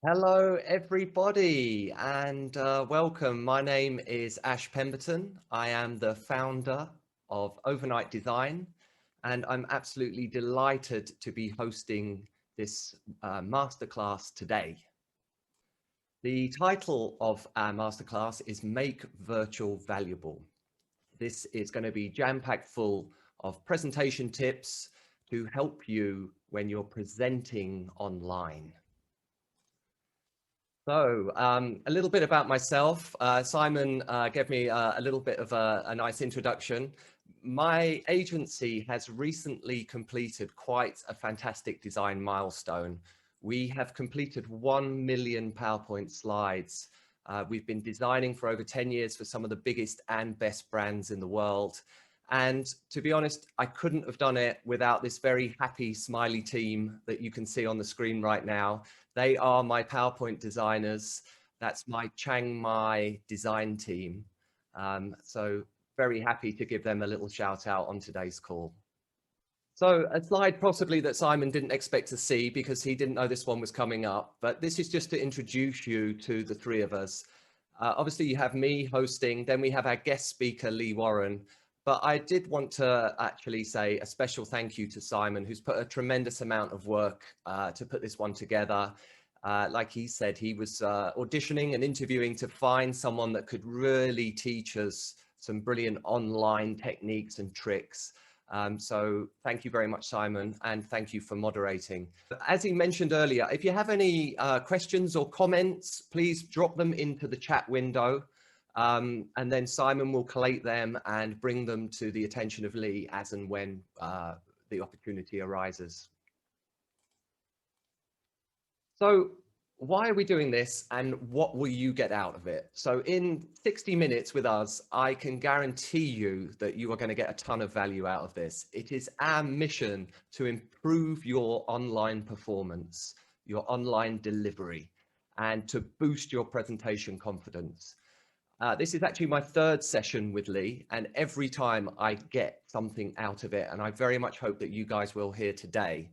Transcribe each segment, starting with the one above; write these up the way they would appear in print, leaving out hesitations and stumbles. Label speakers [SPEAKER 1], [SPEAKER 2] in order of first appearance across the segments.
[SPEAKER 1] Hello, everybody, and welcome. My name is Ash Pemberton. I am the founder of Overnight Design, and I'm absolutely delighted to be hosting this masterclass today. The title of our masterclass is Make Virtual Valuable. This is going to be jam-packed full of presentation tips to help you when you're presenting online. So, a little bit about myself. Simon gave me a little bit of a nice introduction. My agency has recently completed quite a fantastic design milestone. We have completed 1 million PowerPoint slides. We've been designing for over 10 years for some of the biggest and best brands in the world. And to be honest, I couldn't have done it without this very happy, smiley team that you can see on the screen right now. They are my PowerPoint designers. That's my Chiang Mai design team. So very happy to give them a little shout out on today's call. So a slide possibly that Simon didn't expect to see because he didn't know this one was coming up, but this is just to introduce you to the three of us. Obviously you have me hosting, then we have our guest speaker, Lee Warren, but I did want to actually say a special thank you to Simon, who's put a tremendous amount of work to put this one together. Like he said, he was auditioning and interviewing to find someone that could really teach us some brilliant online techniques and tricks. So thank you very much, Simon, and thank you for moderating. As he mentioned earlier, if you have any questions or comments, please drop them into the chat window. And then Simon will collate them and bring them to the attention of Lee as and when the opportunity arises. So why are we doing this and what will you get out of it? So in 60 minutes with us, I can guarantee you that you are going to get a ton of value out of this. It is our mission to improve your online performance, your online delivery, and to boost your presentation confidence. This is actually my third session with Lee, and every time I get something out of it, and I very much hope that you guys will here today.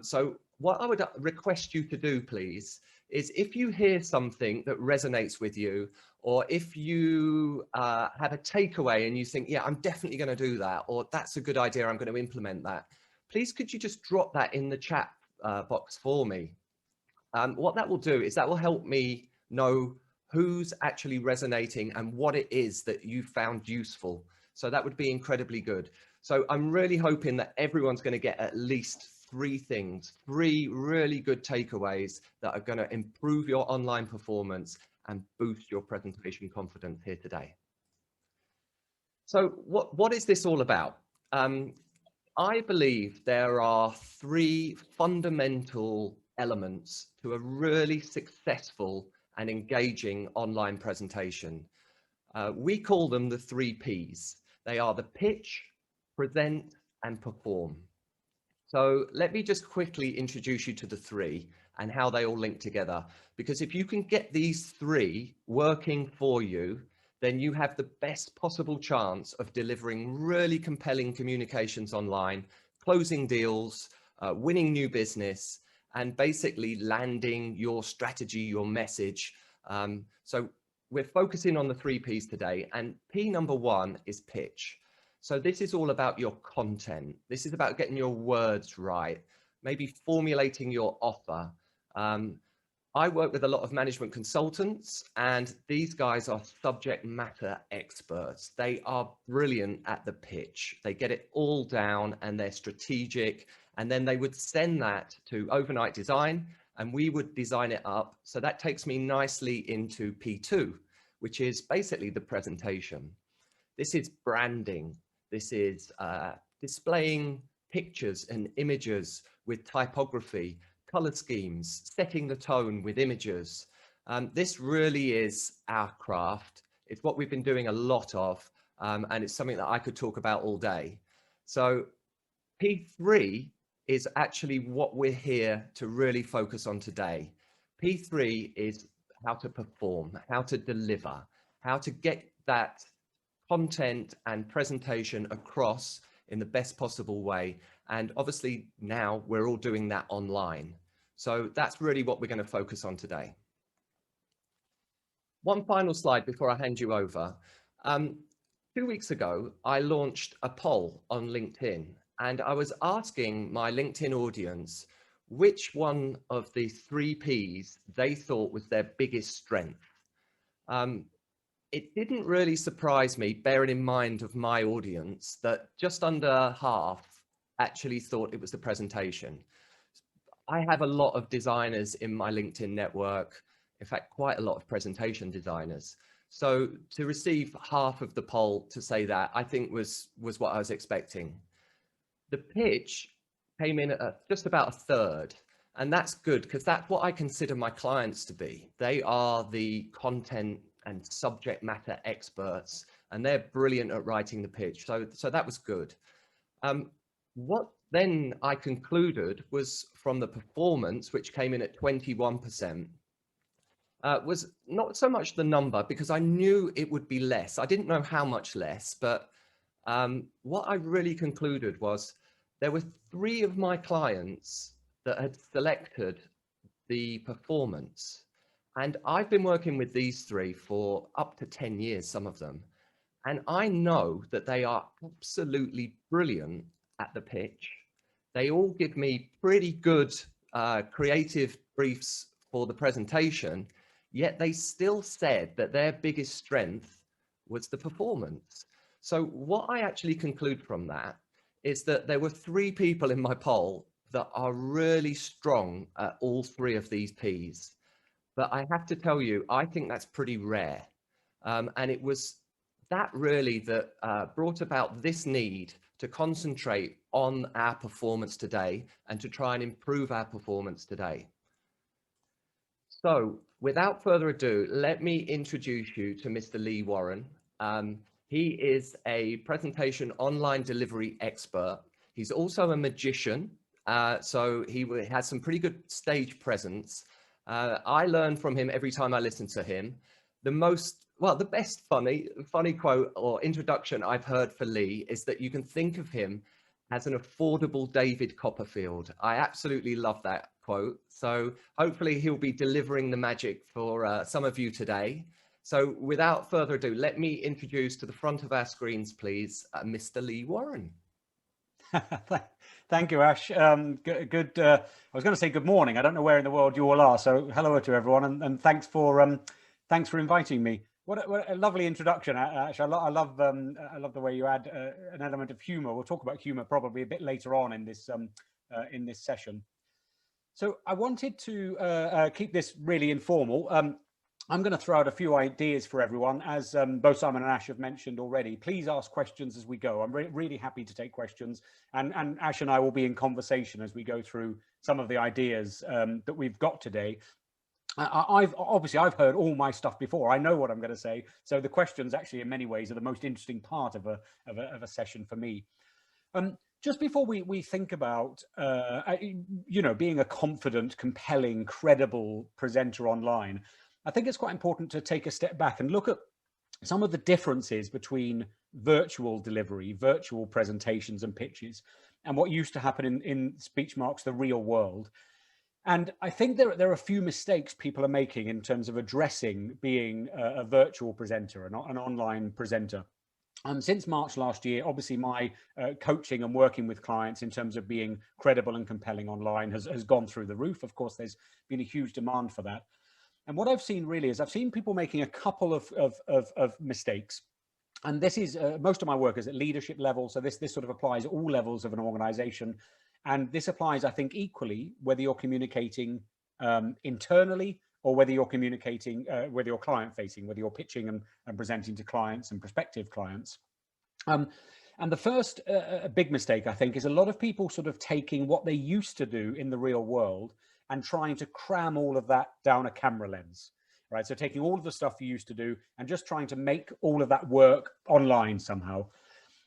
[SPEAKER 1] So what I would request you to do, please, is if you hear something that resonates with you, or if you have a takeaway and you think, yeah, I'm definitely going to do that, or that's a good idea, I'm going to implement that, please could you just drop that in the chat box for me? What that will do is that will help me know who's actually resonating and what it is that you found useful. So that would be incredibly good. So I'm really hoping that everyone's going to get at least three things, three really good takeaways that are going to improve your online performance and boost your presentation confidence here today. So what is this all about? I believe there are three fundamental elements to a really successful and engaging online presentation. We call them the 3 Ps. They are the pitch, present, and perform. So let me just quickly introduce you to the three and how they all link together. Because if you can get these three working for you, then you have the best possible chance of delivering really compelling communications online, closing deals, winning new business, and basically landing your strategy, your message. So we're focusing on the 3 Ps today, and P number 1 is pitch. So this is all about your content. This is about getting your words right, maybe formulating your offer. I work with a lot of management consultants, and these guys are subject matter experts. They are brilliant at the pitch. They get it all down and they're strategic. And then they would send that to Overnight Design and we would design it up. So that takes me nicely into P2, which is basically the presentation. This is branding. This is displaying pictures and images with typography, color schemes, setting the tone with images. This really is our craft. It's what we've been doing a lot of, and it's something that I could talk about all day. So P3 is actually what we're here to really focus on today. P3 is how to perform, how to deliver, how to get that content and presentation across in the best possible way. And obviously now we're all doing that online. So that's really what we're going to focus on today. One final slide before I hand you over. 2 weeks ago, I launched a poll on LinkedIn, and I was asking my LinkedIn audience which one of the 3 Ps they thought was their biggest strength. It didn't really surprise me, bearing in mind of my audience, that just under half actually thought it was the presentation. I have a lot of designers in my LinkedIn network, in fact, quite a lot of presentation designers. So to receive half of the poll to say that, I think was what I was expecting. The pitch came in at just about a third, and that's good because that's what I consider my clients to be. They are the content and subject matter experts, and they're brilliant at writing the pitch. So that was good. What then I concluded was from the performance, which came in at 21%, was not so much the number, because I knew it would be less. I didn't know how much less, but what I really concluded was there were 3 of my clients that had selected the performance. And I've been working with these 3 for up to 10 years, some of them. And I know that they are absolutely brilliant at the pitch. They all give me pretty good creative briefs for the presentation, yet they still said that their biggest strength was the performance. So what I actually conclude from that is that there were 3 people in my poll that are really strong at all 3 of these Ps. But I have to tell you, I think that's pretty rare. And it was that really that brought about this need to concentrate on our performance today and to try and improve our performance today. So without further ado, let me introduce you to Mr. Lee Warren. He is a presentation online delivery expert. He's also a magician. So he has some pretty good stage presence. I learn from him every time I listen to him. The best funny quote or introduction I've heard for Lee is that you can think of him as an affordable David Copperfield. I absolutely love that quote. So hopefully he'll be delivering the magic for some of you today. So without further ado, let me introduce to the front of our screens, please, Mr. Lee Warren.
[SPEAKER 2] Thank you, Ash. I was going to say good morning. I don't know where in the world you all are. So hello to everyone, and thanks for inviting me. What a lovely introduction, Ash. I love the way you add an element of humour. We'll talk about humour probably a bit later on in this session. So I wanted to keep this really informal. I'm going to throw out a few ideas for everyone, as both Simon and Ash have mentioned already. Please ask questions as we go. I'm really happy to take questions, and Ash and I will be in conversation as we go through some of the ideas that we've got today. I've heard all my stuff before. I know what I'm going to say. So the questions actually in many ways are the most interesting part of a session for me. Just before we think about, being a confident, compelling, credible presenter online, I think it's quite important to take a step back and look at some of the differences between virtual delivery, virtual presentations and pitches, and what used to happen in speech marks the real world. And I think there are a few mistakes people are making in terms of addressing being a virtual presenter, an online presenter. Since March last year, obviously my coaching and working with clients in terms of being credible and compelling online has gone through the roof. Of course, there's been a huge demand for that. And what I've seen really is I've seen people making a couple of mistakes. And this is most of my work is at leadership level. So this sort of applies at all levels of an organization. And this applies, I think, equally, whether you're communicating internally or whether you're communicating, whether you're client facing, whether you're pitching and presenting to clients and prospective clients. And the first big mistake, I think, is a lot of people sort of taking what they used to do in the real world and trying to cram all of that down a camera lens, right? So taking all of the stuff you used to do and just trying to make all of that work online somehow.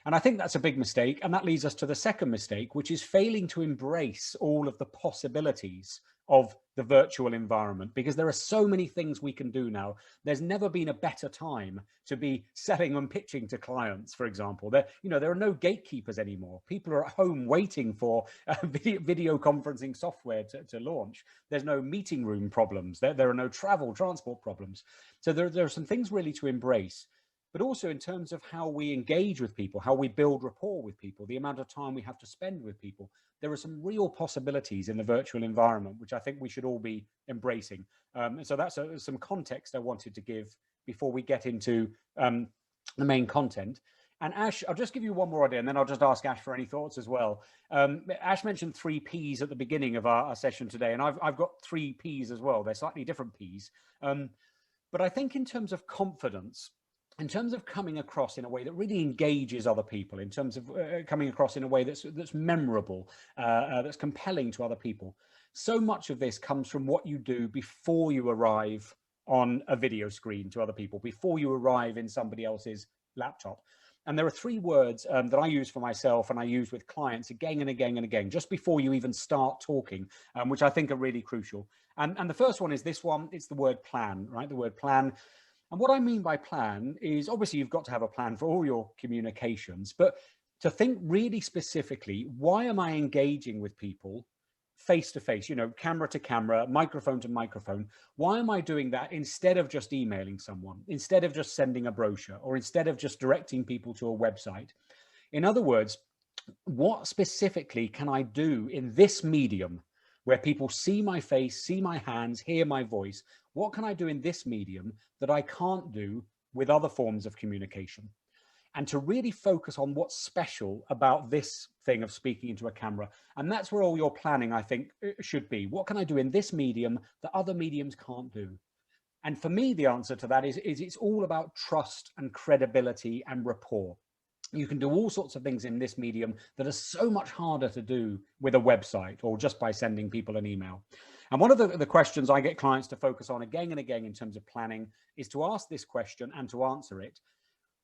[SPEAKER 2] And I think that's a big mistake. And that leads us to the second mistake, which is failing to embrace all of the possibilities of the virtual environment, because there are so many things we can do now. There's never been a better time to be selling and pitching to clients, for example. There are no gatekeepers anymore. People are at home waiting for video conferencing software to launch. There's no meeting room problems. There are no transport problems. So there are some things really to embrace. But also in terms of how we engage with people, how we build rapport with people, the amount of time we have to spend with people, there are some real possibilities in the virtual environment, which I think we should all be embracing. So that's some context I wanted to give before we get into the main content. And Ash, I'll just give you one more idea, and then I'll just ask Ash for any thoughts as well. Ash mentioned 3 Ps at the beginning of our session today, and I've got 3 Ps as well. They're slightly different Ps. But I think in terms of confidence, in terms of coming across in a way that really engages other people, in terms of coming across in a way that's memorable, that's compelling to other people, so much of this comes from what you do before you arrive on a video screen to other people, before you arrive in somebody else's laptop. And there are 3 words that I use for myself and I use with clients again and again and again, just before you even start talking, which I think are really crucial. And the first one is this one. It's the word plan, right? The word plan. And what I mean by plan is, obviously you've got to have a plan for all your communications, but to think really specifically, why am I engaging with people face to face, camera to camera, microphone to microphone? Why am I doing that instead of just emailing someone, instead of just sending a brochure, or instead of just directing people to a website? In other words, what specifically can I do in this medium where people see my face, see my hands, hear my voice? What can I do in this medium that I can't do with other forms of communication? And to really focus on what's special about this thing of speaking into a camera. And that's where all your planning, I think, should be. What can I do in this medium that other mediums can't do? And for me, the answer to that is it's all about trust and credibility and rapport. You can do all sorts of things in this medium that are so much harder to do with a website or just by sending people an email. And one of the questions I get clients to focus on again and again in terms of planning is to ask this question and to answer it.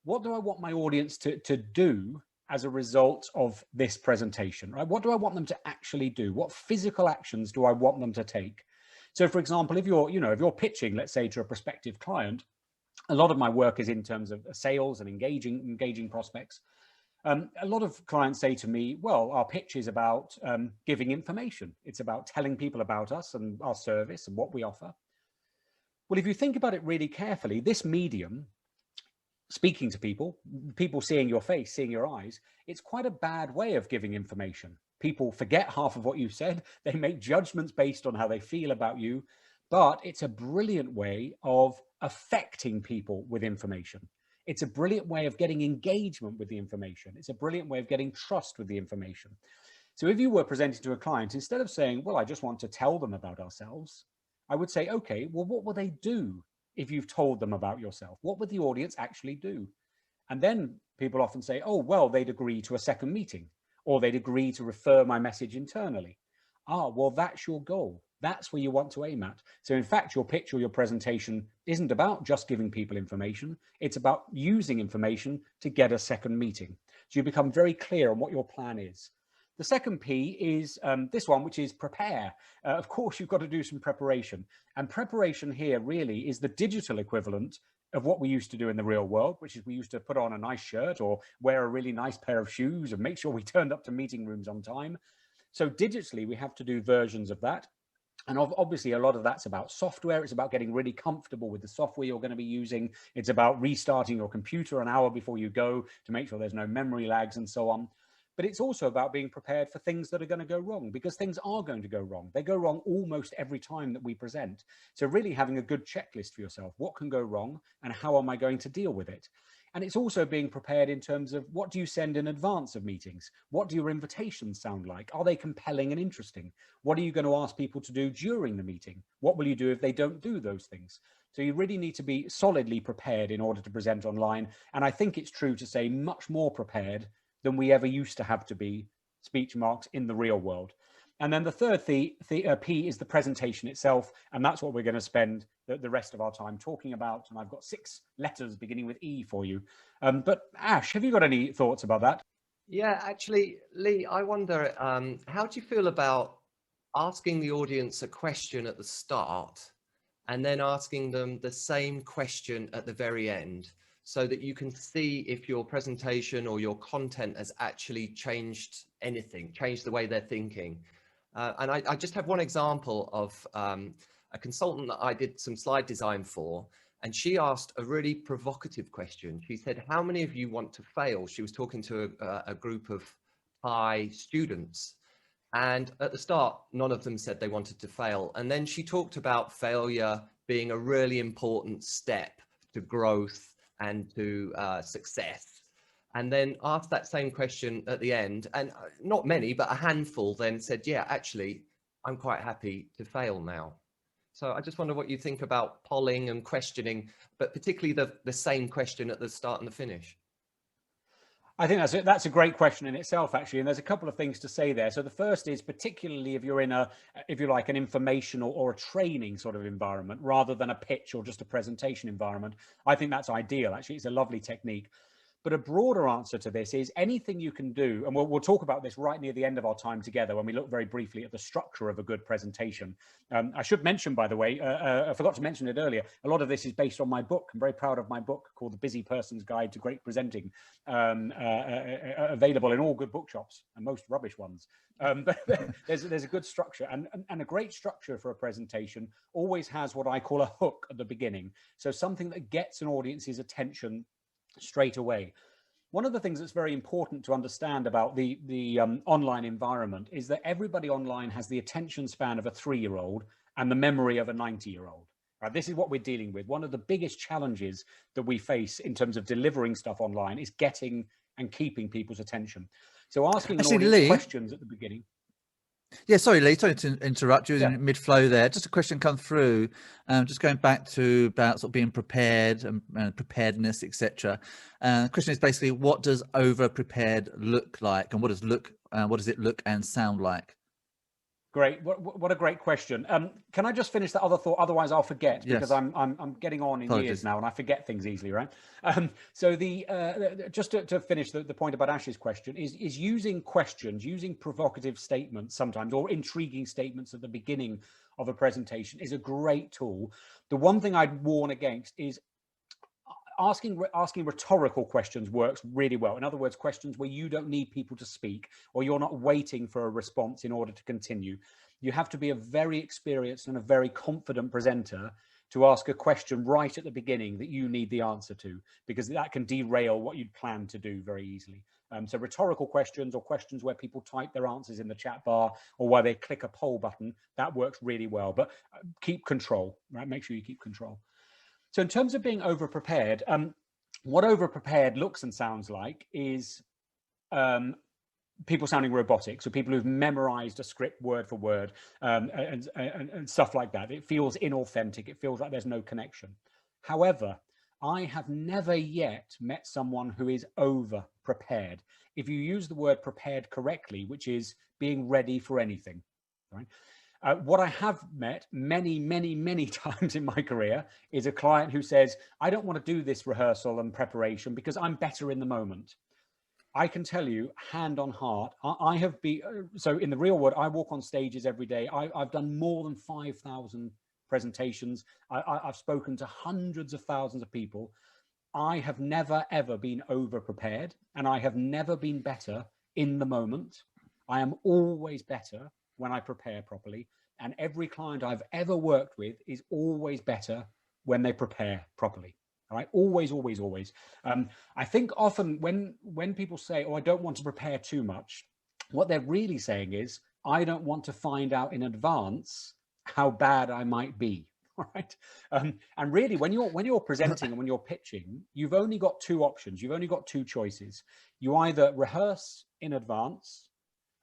[SPEAKER 2] What do I want my audience to do as a result of this presentation, right? What do I want them to actually do? What physical actions do I want them to take? So for example, if you're pitching, let's say, to a prospective client, a lot of my work is in terms of sales and engaging prospects. A lot of clients say to me, well, our pitch is about giving information. It's about telling people about us and our service and what we offer. Well, if you think about it really carefully, this medium, speaking to people seeing your face, seeing your eyes, it's quite a bad way of giving information. People forget half of what you said. They make judgments based on how they feel about you. But it's a brilliant way of affecting people with information. It's a brilliant way of getting engagement with the information. It's a brilliant way of getting trust with the information. So if you were presenting to a client, instead of saying, well, I just want to tell them about ourselves, I would say, okay, well, what will they do if you've told them about yourself? What would the audience actually do? And then people often say, oh, well, they'd agree to a second meeting, or they'd agree to refer my message internally. Ah, well, that's your goal. That's where you want to aim at. So in fact, your pitch or your presentation isn't about just giving people information. It's about using information to get a second meeting. So you become very clear on what your plan is. The second P is this one, which is prepare. Of course, you've got to do some preparation. And preparation here really is the digital equivalent of what we used to do in the real world, which is we used to put on a nice shirt or wear a really nice pair of shoes and make sure we turned up to meeting rooms on time. So digitally, we have to do versions of that. And obviously, a lot of that's about software. It's about getting really comfortable with the software you're going to be using. It's about restarting your computer an hour before you go to make sure there's no memory lags and so on. But it's also about being prepared for things that are going to go wrong, because things are going to go wrong. They go wrong almost every time that we present. So really having a good checklist for yourself. What can go wrong and how am I going to deal with it? And it's also being prepared in terms of what do you send in advance of meetings? What do your invitations sound like? Are they compelling and interesting? What are you going to ask people to do during the meeting? What will you do if they don't do those things? So you really need to be solidly prepared in order to present online. And I think it's true to say much more prepared than we ever used to have to be, speech marks, in the real world. And then the third P is the presentation itself. And that's what we're going to spend the rest of our time talking about. And I've got 6 letters beginning with E for you. But Ash, have you got any thoughts about that?
[SPEAKER 1] Yeah, actually, Lee, I wonder, how do you feel about asking the audience a question at the start and then asking them the same question at the very end, so that you can see if your presentation or your content has actually changed anything, changed the way they're thinking. And I just have one example of a consultant that I did some slide design for, and she asked a really provocative question. She said, how many of you want to fail? She was talking to a group of Thai students. And at the start, none of them said they wanted to fail. And then she talked about failure being a really important step to growth and to success. And then asked that same question at the end, and not many, but a handful then said, yeah, actually, I'm quite happy to fail now. So I just wonder what you think about polling and questioning, but particularly the same question at the start and the finish.
[SPEAKER 2] I think that's a great question in itself, actually, and there's a couple of things to say there. So the first is, particularly if you're in a, if you like, an informational or a training sort of environment, rather than a pitch or just a presentation environment, I think that's ideal. Actually, it's a lovely technique. But a broader answer to this is anything you can do, and we'll talk about this right near the end of our time together when we look very briefly at the structure of a good presentation. I should mention, by the way, I forgot to mention it earlier, a lot of this is based on my book. I'm very proud of my book called The Busy Person's Guide to Great Presenting, available in all good bookshops and most rubbish ones. But there's a good structure, and a great structure for a presentation always has what I call a hook at the beginning. So something that gets an audience's attention straight away. One of the things that's very important to understand about the online environment is that everybody online has the attention span of a 3-year-old and the memory of a 90-year-old. Right? This is what we're dealing with. One of the biggest challenges that we face in terms of delivering stuff online is getting and keeping people's attention. So asking an audience questions at the beginning.
[SPEAKER 3] Yeah, sorry, Lee, sorry to interrupt you in mid-flow there. Just a question come through, just going back to about sort of being prepared and preparedness, etc. The question is basically, what does over-prepared look like, and what does it look and sound like?
[SPEAKER 2] Great. What a great question. Can I just finish that other thought? Otherwise, I'll forget, because I'm getting on in years now and I forget things easily, right? So just to finish the point about Ash's question is using questions, using provocative statements sometimes, or intriguing statements at the beginning of a presentation is a great tool. The one thing I'd warn against is asking rhetorical questions works really well. In other words, questions where you don't need people to speak, or you're not waiting for a response in order to continue. You have to be a very experienced and a very confident presenter to ask a question right at the beginning that you need the answer to, because that can derail what you'd planned to do very easily. So rhetorical questions, or questions where people type their answers in the chat bar, or where they click a poll button, that works really well. But keep control, right? Make sure you keep control. So in terms of being over-prepared, what over-prepared looks and sounds like is people sounding robotic. So people who've memorized a script word for word, and stuff like that. It feels inauthentic. It feels like there's no connection. However, I have never yet met someone who is over-prepared. If you use the word prepared correctly, which is being ready for anything, right? What I have met many times in my career is a client who says, I don't want to do this rehearsal and preparation because I'm better in the moment. I can tell you, hand on heart, I have been, so in the real world, I walk on stages every day. I've done more than 5,000 presentations. I've spoken to hundreds of thousands of people. I have never, ever been over-prepared, and I have never been better in the moment. I am always better when I prepare properly, and every client I've ever worked with is always better when they prepare properly. All right, always. I think often when people say, "Oh, I don't want to prepare too much," what they're really saying is, "I don't want to find out in advance how bad I might be." All right, and really, when you're presenting and when you're pitching, you've only got two options. You've only got two choices. You either rehearse in advance,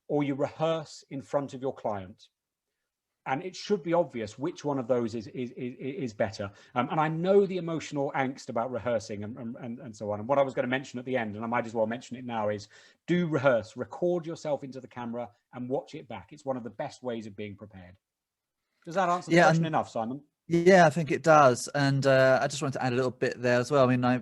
[SPEAKER 2] or you rehearse in front of your client. And it should be obvious which one of those is better. And I know the emotional angst about rehearsing and so on. And what I was going to mention at the end, and I might as well mention it now, is do rehearse, record yourself into the camera and watch it back. It's one of the best ways of being prepared. Does that answer the question enough, Simon?
[SPEAKER 3] Yeah, I think it does. And I just wanted to add a little bit there as well. I mean, I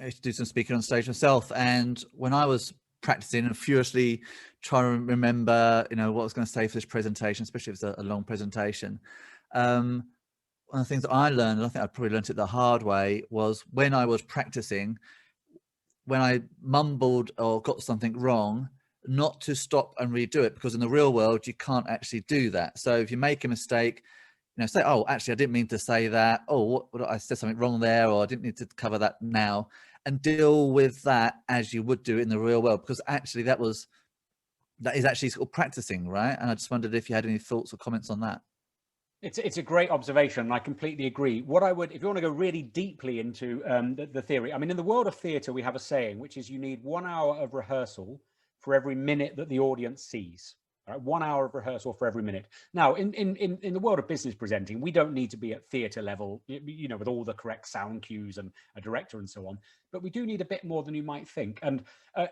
[SPEAKER 3] used to do some speaking on stage myself. And when I was practicing and furiously trying to remember, what I was going to say for this presentation, especially if it's a long presentation. One of the things that I learned, and I think I probably learned it the hard way, was when I was practicing, when I mumbled or got something wrong, not to stop and redo it, because in the real world, you can't actually do that. So if you make a mistake, say, oh, actually, I didn't mean to say that. Oh, I said something wrong there, or I didn't need to cover that now, and deal with that as you would do in the real world, because actually that is actually sort of practicing, right? And I just wondered if you had any thoughts or comments on that.
[SPEAKER 2] It's a great observation, and I completely agree. What I would, if you want to go really deeply into the theory, I mean, in the world of theatre, we have a saying, which is you need 1 hour of rehearsal for every minute that the audience sees. Right? 1 hour of rehearsal for every minute. Now, in the world of business presenting, we don't need to be at theatre level, with all the correct sound cues and a director and so on. But we do need a bit more than you might think. And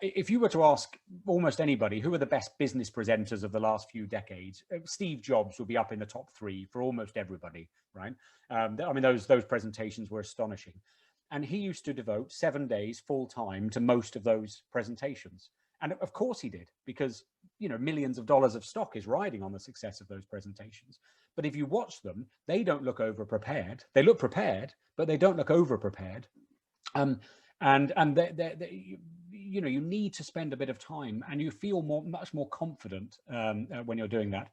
[SPEAKER 2] if you were to ask almost anybody who are the best business presenters of the last few decades, Steve Jobs would be up in the top 3 for almost everybody, right? I mean, those presentations were astonishing. And he used to devote 7 days full time to most of those presentations. And of course he did, because, millions of dollars of stock is riding on the success of those presentations. But if you watch them, they don't look over prepared. They look prepared, but they don't look over prepared. And you need to spend a bit of time, and you feel much more confident when you're doing that.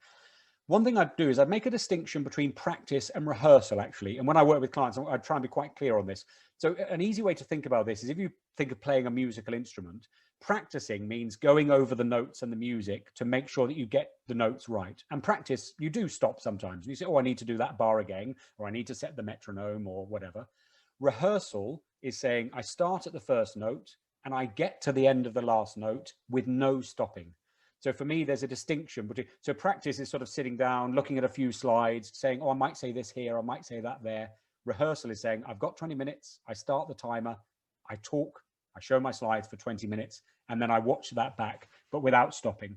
[SPEAKER 2] One thing I'd do is I'd make a distinction between practice and rehearsal, actually. And when I work with clients, I'd try and be quite clear on this. So an easy way to think about this is if you think of playing a musical instrument, practicing means going over the notes and the music to make sure that you get the notes right. And practice, you do stop sometimes. You say, oh, I need to do that bar again, or I need to set the metronome or whatever. Rehearsal is saying I start at the first note and I get to the end of the last note with no stopping. So for me, there's a distinction between, so practice is sort of sitting down, looking at a few slides, saying, oh, I might say this here, I might say that there. Rehearsal is saying, I've got 20 minutes, I start the timer, I talk, I show my slides for 20 minutes, and then I watch that back, but without stopping.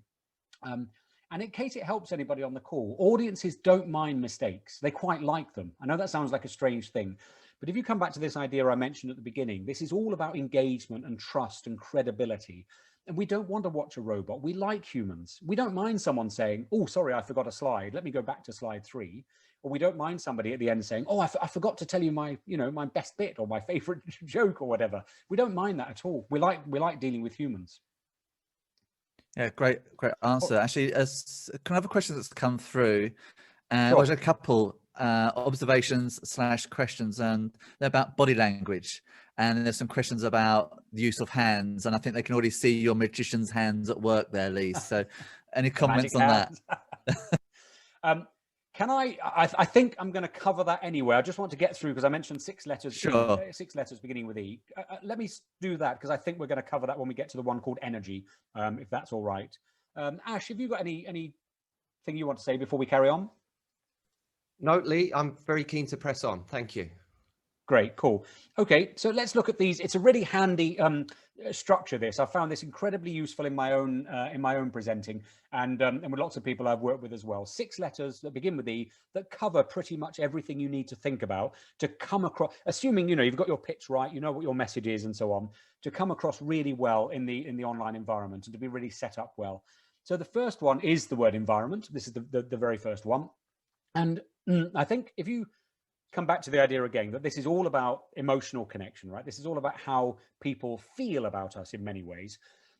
[SPEAKER 2] And in case it helps anybody on the call, audiences don't mind mistakes. They quite like them. I know that sounds like a strange thing, but if you come back to this idea I mentioned at the beginning, this is all about engagement and trust and credibility. And we don't want to watch a robot. We like humans. We don't mind someone saying, oh, sorry, I forgot a slide. Let me go back to slide 3. Or we don't mind somebody at the end saying, oh, I forgot to tell you my, my best bit or my favorite joke or whatever. We don't mind that at all. We like dealing with humans.
[SPEAKER 3] Yeah, great answer. Actually, can I have a question that's come through?
[SPEAKER 2] Sure.
[SPEAKER 3] There's a couple observations / questions, and they're about body language. And there's some questions about the use of hands, and I think they can already see your magician's hands at work there, Lee. So any comments on that?
[SPEAKER 2] Can I think I'm going to cover that anyway. I just want to get through, because I mentioned 6 letters,
[SPEAKER 3] sure.
[SPEAKER 2] 6 letters beginning with E. Let me do that, because I think we're going to cover that when we get to the one called energy, if that's all right. Ash, have you got anything you want to say before we carry on?
[SPEAKER 1] No, Lee, I'm very keen to press on. Thank you.
[SPEAKER 2] Great, cool. Okay, so let's look at these. It's a really handy structure. This I found this incredibly useful in my own presenting, and with lots of people I've worked with as well. 6 letters that begin with E that cover pretty much everything you need to think about to come across. Assuming you've got your pitch right, you know what your message is, and so on, to come across really well in the online environment and to be really set up well. So the first one is the word environment. This is the very first one, and I think if you come back to the idea again that this is all about emotional connection, right? This is all about how people feel about us in many ways.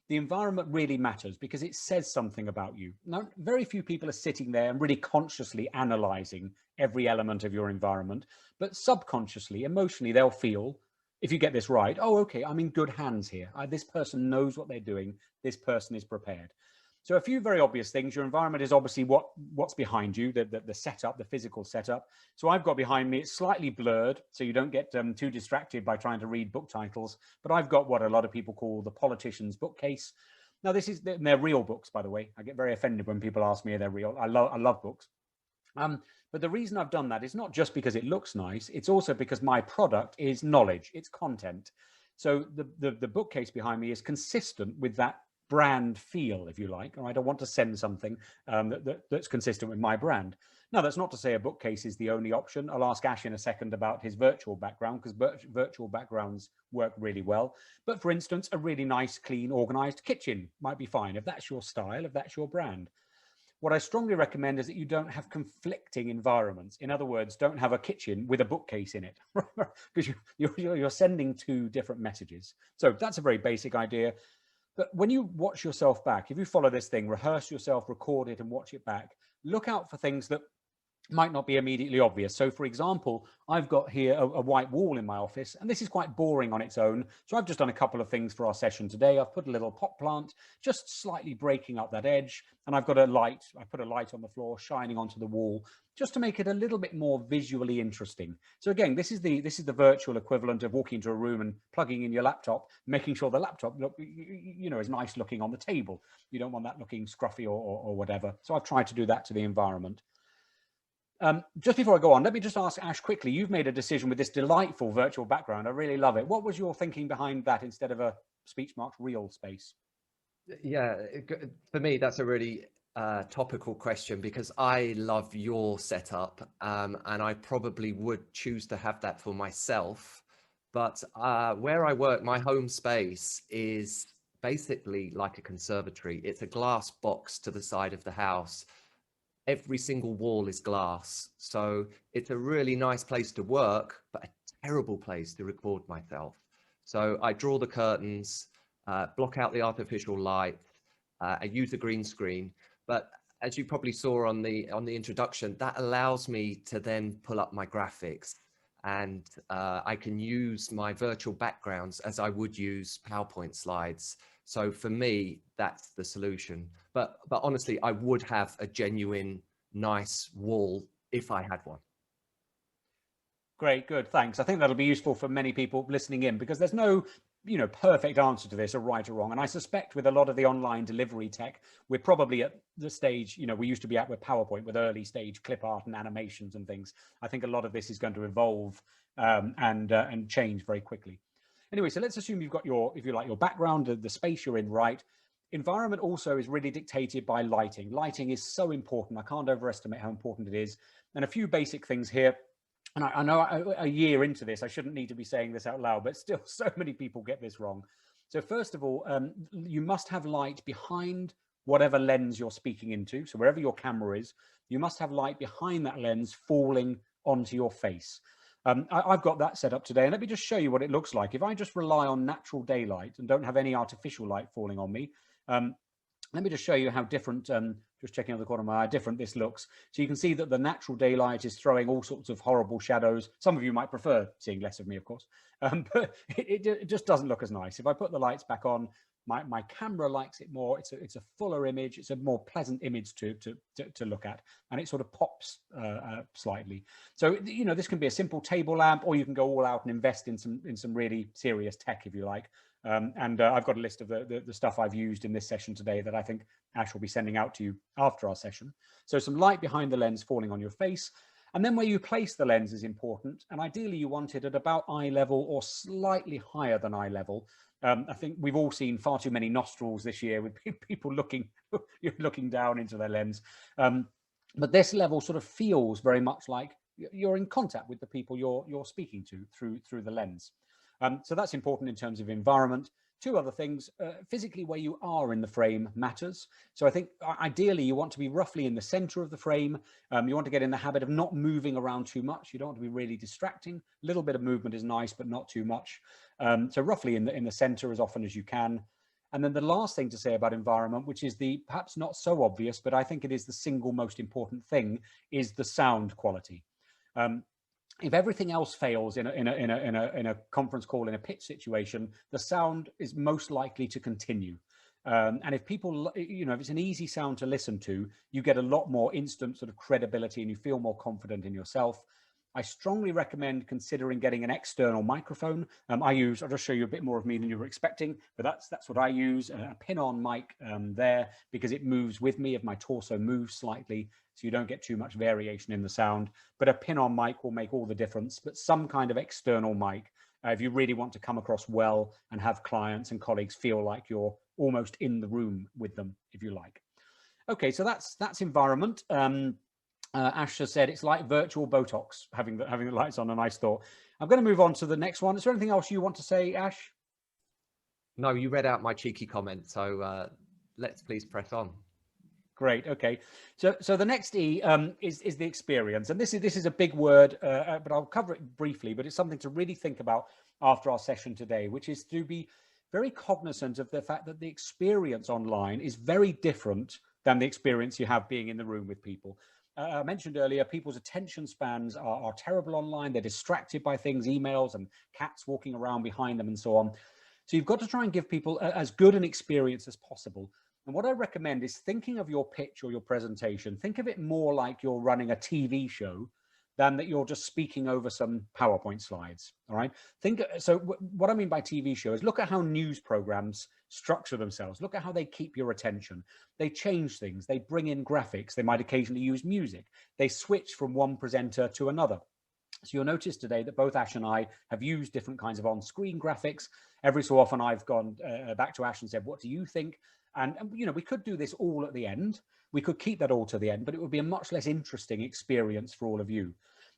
[SPEAKER 2] The environment really matters because it says something about you. Now, very few people are sitting there and really consciously analyzing every element of your environment, but subconsciously, emotionally, they'll feel, if you get this right, oh, okay, I'm in good hands here. This person knows what they're doing. This person is prepared. So a few very obvious things. Your environment is obviously what's behind you, the setup, the physical setup. So I've got behind me, it's slightly blurred, so you don't get too distracted by trying to read book titles. But I've got what a lot of people call the politician's bookcase. Now they're real books, by the way. I get very offended when people ask me if they're real. I love books. But the reason I've done that is not just because it looks nice. It's also because my product is knowledge, it's content. So the bookcase behind me is consistent with that brand feel, if you like. All right, I want to send something that's consistent with my brand. Now, that's not to say a bookcase is the only option. I'll ask Ash in a second about his virtual background, because virtual backgrounds work really well. But for instance, a really nice, clean, organized kitchen might be fine if that's your style, if that's your brand. What I strongly recommend is that you don't have conflicting environments. In other words, don't have a kitchen with a bookcase in it, because you're sending two different messages. So that's a very basic idea. But when you watch yourself back, if you follow this thing, rehearse yourself, record it and watch it back, look out for things that might not be immediately obvious. So for example, I've got here a white wall in my office, and this is quite boring on its own. So I've just done a couple of things for our session today. I've put a little pot plant, just slightly breaking up that edge. And I've got a light. I put a light on the floor shining onto the wall just to make it a little bit more visually interesting. So again, this is the virtual equivalent of walking into a room and plugging in your laptop, making sure the laptop is nice looking on the table. You don't want that looking scruffy or whatever. So I've tried to do that to the environment. Just before I go on, let me just ask Ash quickly, you've made a decision with this delightful virtual background. I really love it. What was your thinking behind that instead of a speech marks real space?
[SPEAKER 1] Yeah, for me, that's a really topical question, because I love your setup, and I probably would choose to have that for myself. But where I work, my home space is basically like a conservatory. It's a glass box to the side of the house. Every single wall is glass. So it's a really nice place to work, but a terrible place to record myself. So I draw the curtains, block out the artificial light, I use a green screen. But as you probably saw on the introduction, that allows me to then pull up my graphics, and I can use my virtual backgrounds as I would use PowerPoint slides. So for me, that's the solution. But honestly, I would have a genuine nice wall if I had one.
[SPEAKER 2] Great, good, thanks. I think that'll be useful for many people listening in, because there's no perfect answer to this, or right or wrong. And I suspect with a lot of the online delivery tech, we're probably at the stage, we used to be at with PowerPoint, with early stage clip art and animations and things. I think a lot of this is going to evolve and change very quickly. Anyway, so let's assume you've got your background, the space you're in, right? Environment also is really dictated by lighting. Lighting is so important. I can't overestimate how important it is. And a few basic things here. And I know a year into this, I shouldn't need to be saying this out loud, but still so many people get this wrong. So first of all, you must have light behind whatever lens you're speaking into. So wherever your camera is, you must have light behind that lens falling onto your face. I've got that set up today, and let me just show you what it looks like. If I just rely on natural daylight and don't have any artificial light falling on me, let me just show you how different, just checking on the corner of my eye, different this looks. So you can see that the natural daylight is throwing all sorts of horrible shadows. Some of you might prefer seeing less of me, of course, but it just doesn't look as nice. If I put the lights back on, my camera likes it more. It's a fuller image. It's a more pleasant image to look at, and it sort of pops slightly. So this can be a simple table lamp, or you can go all out and invest in some really serious tech if you like. I've got a list of the stuff I've used in this session today that I think Ash will be sending out to you after our session. So some light behind the lens falling on your face. And then where you place the lens is important. And ideally you want it at about eye level or slightly higher than eye level. I think we've all seen far too many nostrils this year with people looking down into their lens. But this level sort of feels very much like you're in contact with the people you're speaking to through the lens. So that's important in terms of environment. Two other things, physically where you are in the frame matters. So I think ideally you want to be roughly in the center of the frame. You want to get in the habit of not moving around too much. You don't want to be really distracting. A little bit of movement is nice, but not too much. So roughly in the center as often as you can. And then the last thing to say about environment, which is the perhaps not so obvious, but I think it is the single most important thing, is the sound quality. If everything else fails in a conference call, in a pitch situation, the sound is most likely to continue. And if people, if it's an easy sound to listen to, you get a lot more instant sort of credibility and you feel more confident in yourself. I strongly recommend considering getting an external microphone. I'll just show you a bit more of me than you were expecting, but that's what I use, a pin-on mic there, because it moves with me if my torso moves slightly, so you don't get too much variation in the sound. But a pin-on mic will make all the difference, but some kind of external mic, if you really want to come across well and have clients and colleagues feel like you're almost in the room with them, if you like. Okay, so that's environment. Ash has said it's like virtual Botox, having the lights on. A nice thought. I'm going to move on to the next one. Is there anything else you want to say, Ash?
[SPEAKER 1] No, you read out my cheeky comment, so let's please press on.
[SPEAKER 2] Great. Okay. So the next E is the experience, and this is a big word, but I'll cover it briefly. But it's something to really think about after our session today, which is to be very cognizant of the fact that the experience online is very different than the experience you have being in the room with people. I mentioned earlier, people's attention spans are terrible online. They're distracted by things, emails and cats walking around behind them and so on. So you've got to try and give people as good an experience as possible. And what I recommend is thinking of your pitch or your presentation. Think of it more like you're running a TV show than that you're just speaking over some PowerPoint slides. All right. So what I mean by TV show is look at how news programs structure themselves. Look at how they keep your attention. They change things. They bring in graphics. They might occasionally use music. They switch from one presenter to another. So you'll notice today that both Ash and I have used different kinds of on-screen graphics. Every so often I've gone back to Ash and said, what do you think? And you know, we could do this all at the end. We could keep that all to the end, but it would be a much less interesting experience for all of you.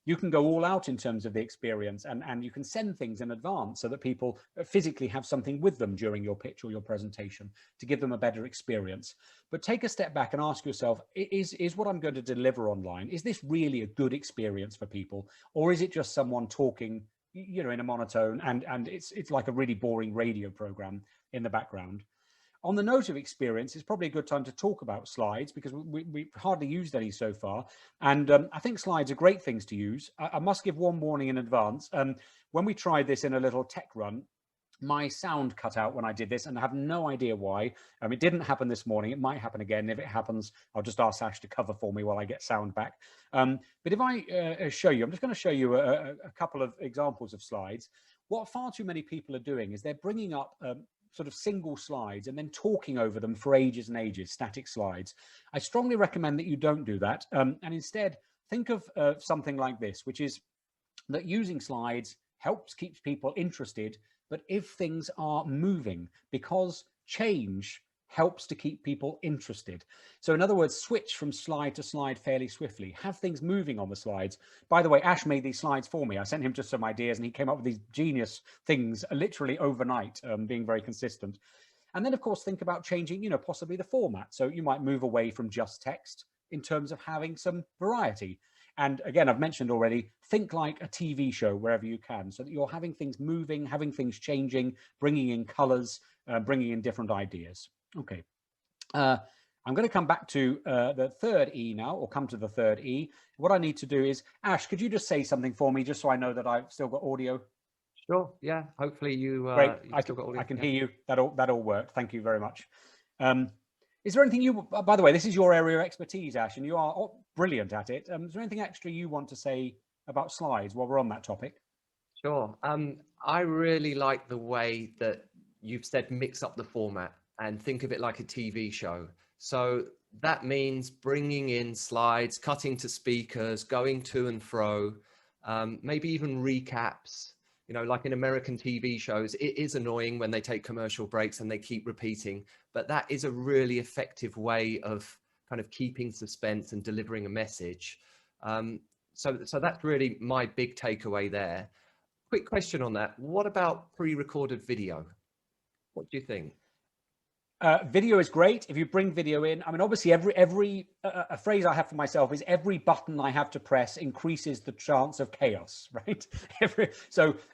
[SPEAKER 2] You can go all out in terms of the experience, and you can send things in advance so that people physically have something with them during your pitch or your presentation to give them a better experience. But take a step back and ask yourself, is what I'm going to deliver online, is this really a good experience for people? Or is it just someone talking, you know, in a monotone and it's like a really boring radio program in the background? On the note of experience, it's probably a good time to talk about slides because we've hardly used any so far. And I think slides are great things to use. I must give one warning in advance. When we tried this in a little tech run, my sound cut out when I did this and I have no idea why. It didn't happen this morning. It might happen again. If it happens, I'll just ask Ash to cover for me while I get sound back. But if I show you, I'm just going to show you a couple of examples of slides. What far too many people are doing is they're bringing up sort of single slides and then talking over them for ages and ages, static slides. I strongly recommend that you don't do that. And instead think of something like this, which is that using slides helps keep people interested, but if things are moving, because change helps to keep people interested. So in other words, switch from slide to slide fairly swiftly, have things moving on the slides. By the way, Ash made these slides for me. I sent him just some ideas and he came up with these genius things literally overnight, being very consistent. And then of course, think about changing, you know, possibly the format. So you might move away from just text in terms of having some variety. And again, I've mentioned already, think like a TV show wherever you can, so that you're having things moving, having things changing, bringing in colors, bringing in different ideas. Okay, I'm going to come back to the third E now, or come to the third E. What I need to do is, Ash, could you just say something for me, just so I know that I've still got audio?
[SPEAKER 1] Sure. Yeah. Hopefully you.
[SPEAKER 2] Great.
[SPEAKER 1] Still got audio.
[SPEAKER 2] I can hear you. That all worked. Thank you very much. Is there anything you? By the way, this is your area of expertise, Ash, and you are brilliant at it. Is there anything extra you want to say about slides while we're on that topic?
[SPEAKER 1] Sure. I really like the way that you've said mix up the format and think of it like a TV show. So that means bringing in slides, cutting to speakers, going to and fro, maybe even recaps. You know, like in American TV shows, it is annoying when they take commercial breaks and they keep repeating, but that is a really effective way of kind of keeping suspense and delivering a message. So that's really my big takeaway there. Quick question on that. What about pre-recorded video? What do you think?
[SPEAKER 2] Video is great if you bring video in. I mean, obviously, a phrase I have for myself is every button I have to press increases the chance of chaos, right?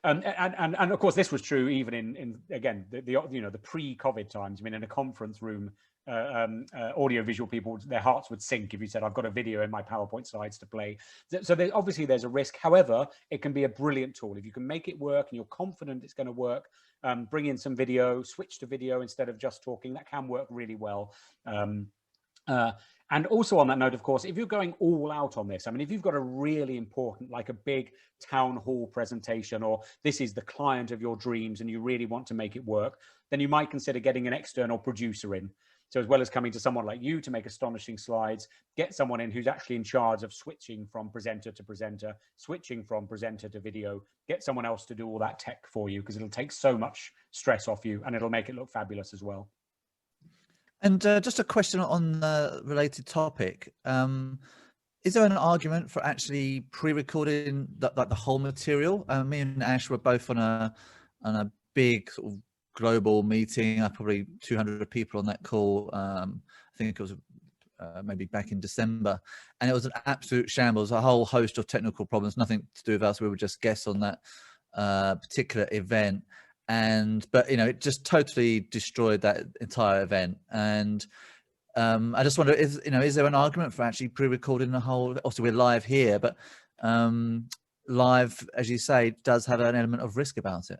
[SPEAKER 2] And of course, this was true even in again the pre-COVID times. I mean, in a conference room, audio-visual people, their hearts would sink if you said, "I've got a video in my PowerPoint slides to play." So obviously there's a risk. However, it can be a brilliant tool if you can make it work and you're confident it's going to work. Bring in some video, switch to video instead of just talking. That can work really well. And also on that note, of course, if you're going all out on this, I mean, if you've got a really important, like a big town hall presentation, or this is the client of your dreams and you really want to make it work, then you might consider getting an external producer in. So as well as coming to someone like you to make astonishing slides, get someone in who's actually in charge of switching from presenter to presenter, switching from presenter to video, get someone else to do all that tech for you, because it'll take so much stress off you and it'll make it look fabulous as well.
[SPEAKER 3] And just a question on the related topic. Is there an argument for actually pre-recording the whole material? Me and Ash were both on a big sort of global meeting. Probably 200 people on that call. I think it was maybe back in December, and it was an absolute shambles. A whole host of technical problems, nothing to do with us. We were just guests on that particular event, but it just totally destroyed that entire event. And I just wonder, is there an argument for actually pre-recording the whole? Also, we're live here, but live, as you say, does have an element of risk about it.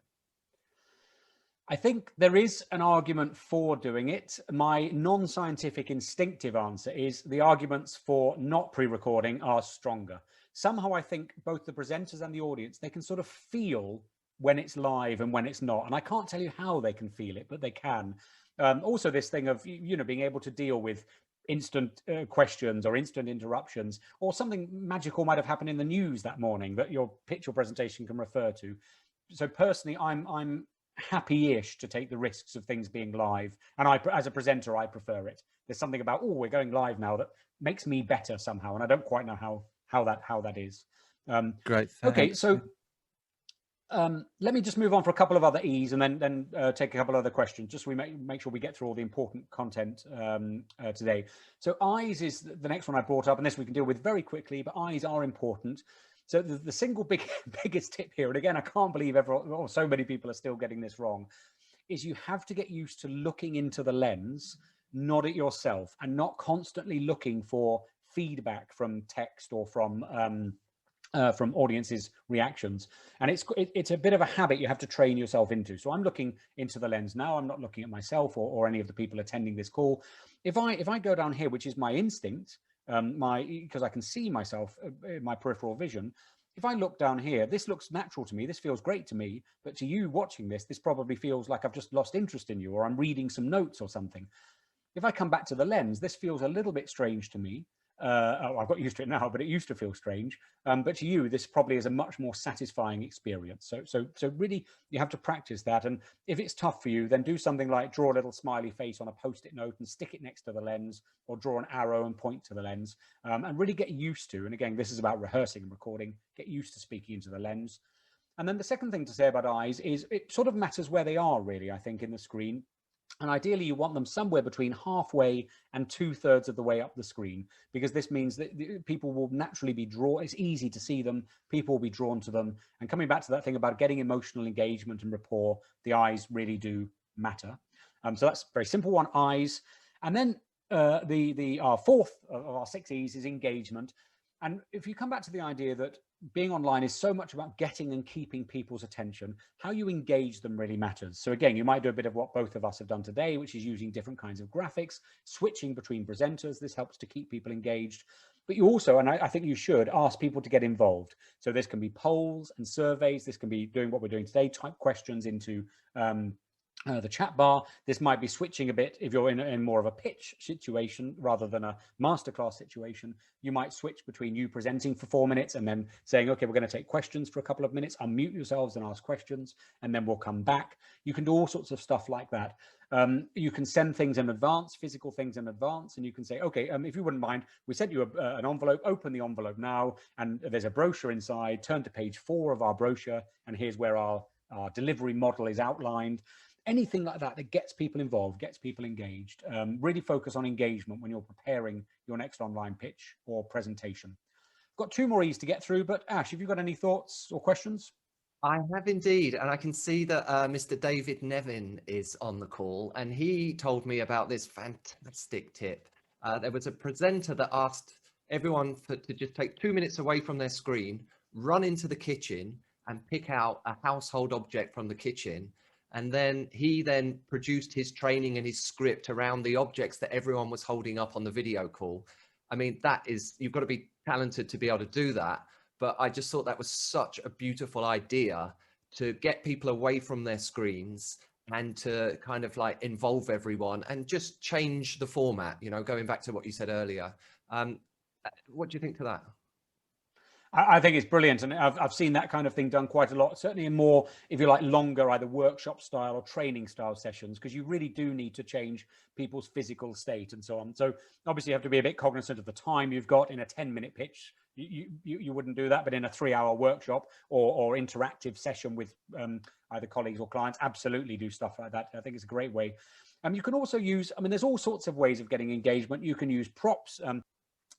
[SPEAKER 2] I think there is an argument for doing it. My non-scientific instinctive answer is the arguments for not pre-recording are stronger. Somehow I think both the presenters and the audience, they can sort of feel when it's live and when it's not. And I can't tell you how they can feel it, but they can. Also this thing of, being able to deal with instant questions or instant interruptions, or something magical might have happened in the news that morning that your pitch or presentation can refer to. So personally, I'm happy-ish to take the risks of things being live, and as a presenter I prefer it. There's something about, oh, we're going live now, that makes me better somehow, and I don't quite know how that is.
[SPEAKER 3] Great, thanks.
[SPEAKER 2] Okay, so let me just move on for a couple of other E's, and then take a couple of other questions, just so we make sure we get through all the important content today. So I's is the next one I brought up, and this we can deal with very quickly, but I's are important. So the single biggest tip here, and again, I can't believe so many people are still getting this wrong, is you have to get used to looking into the lens, not at yourself, and not constantly looking for feedback from text or from audiences' reactions. And it's a bit of a habit you have to train yourself into. So I'm looking into the lens now. I'm not looking at myself or any of the people attending this call. If I go down here, which is my instinct, because I can see myself in my peripheral vision, if I look down here, this looks natural to me, this feels great to me, but to you watching this probably feels like I've just lost interest in you, or I'm reading some notes or something. If I come back to the lens, this feels a little bit strange to me. I've got used to it now, but it used to feel strange. But to you, this probably is a much more satisfying experience. So really, you have to practice that. And if it's tough for you, then do something like draw a little smiley face on a Post-it note and stick it next to the lens, or draw an arrow and point to the lens, and really get used to. And again, this is about rehearsing and recording. Get used to speaking into the lens. And then the second thing to say about eyes is it sort of matters where they are, really, I think, in the screen. And ideally, you want them somewhere between halfway and 2/3 of the way up the screen, because this means that people will naturally be drawn. It's easy to see them. People will be drawn to them. And coming back to that thing about getting emotional engagement and rapport, the eyes really do matter. So that's a very simple one, eyes. And then our fourth of our 6 E's is engagement. And if you come back to the idea that being online is so much about getting and keeping people's attention, how you engage them really matters. So again, you might do a bit of what both of us have done today, which is using different kinds of graphics, switching between presenters. This helps to keep people engaged. But you also, and I think you should, ask people to get involved. So this can be polls and surveys. This can be doing what we're doing today, type questions into the chat bar. This might be switching a bit if you're in more of a pitch situation rather than a masterclass situation. You might switch between you presenting for 4 minutes and then saying, okay, we're going to take questions for a couple of minutes, unmute yourselves and ask questions, and then we'll come back. You can do all sorts of stuff like that. You can send things in advance, physical things in advance, and you can say, okay, if you wouldn't mind, we sent you an envelope, open the envelope now, and there's a brochure inside, turn to page 4 of our brochure, and here's where our delivery model is outlined. Anything like that that gets people involved, gets people engaged. Really focus on engagement when you're preparing your next online pitch or presentation. I've got 2 more E's to get through, but Ash, have you got any thoughts or questions?
[SPEAKER 1] I have indeed, and I can see that Mr. David Nevin is on the call, and he told me about this fantastic tip. There was a presenter that asked everyone to just take 2 minutes away from their screen, run into the kitchen and pick out a household object from the kitchen. And then he produced his training and his script around the objects that everyone was holding up on the video call. I mean, you've got to be talented to be able to do that. But I just thought that was such a beautiful idea to get people away from their screens and to kind of like involve everyone and just change the format, going back to what you said earlier. What do you think to that?
[SPEAKER 2] I think it's brilliant, and I've seen that kind of thing done quite a lot, certainly in more, if you like, longer either workshop style or training style sessions, because you really do need to change people's physical state and so on. So obviously you have to be a bit cognizant of the time you've got in a 10-minute pitch. You wouldn't do that, but in a 3-hour workshop or interactive session with either colleagues or clients, absolutely do stuff like that. I think it's a great way. You can also use, I mean, there's all sorts of ways of getting engagement. You can use props.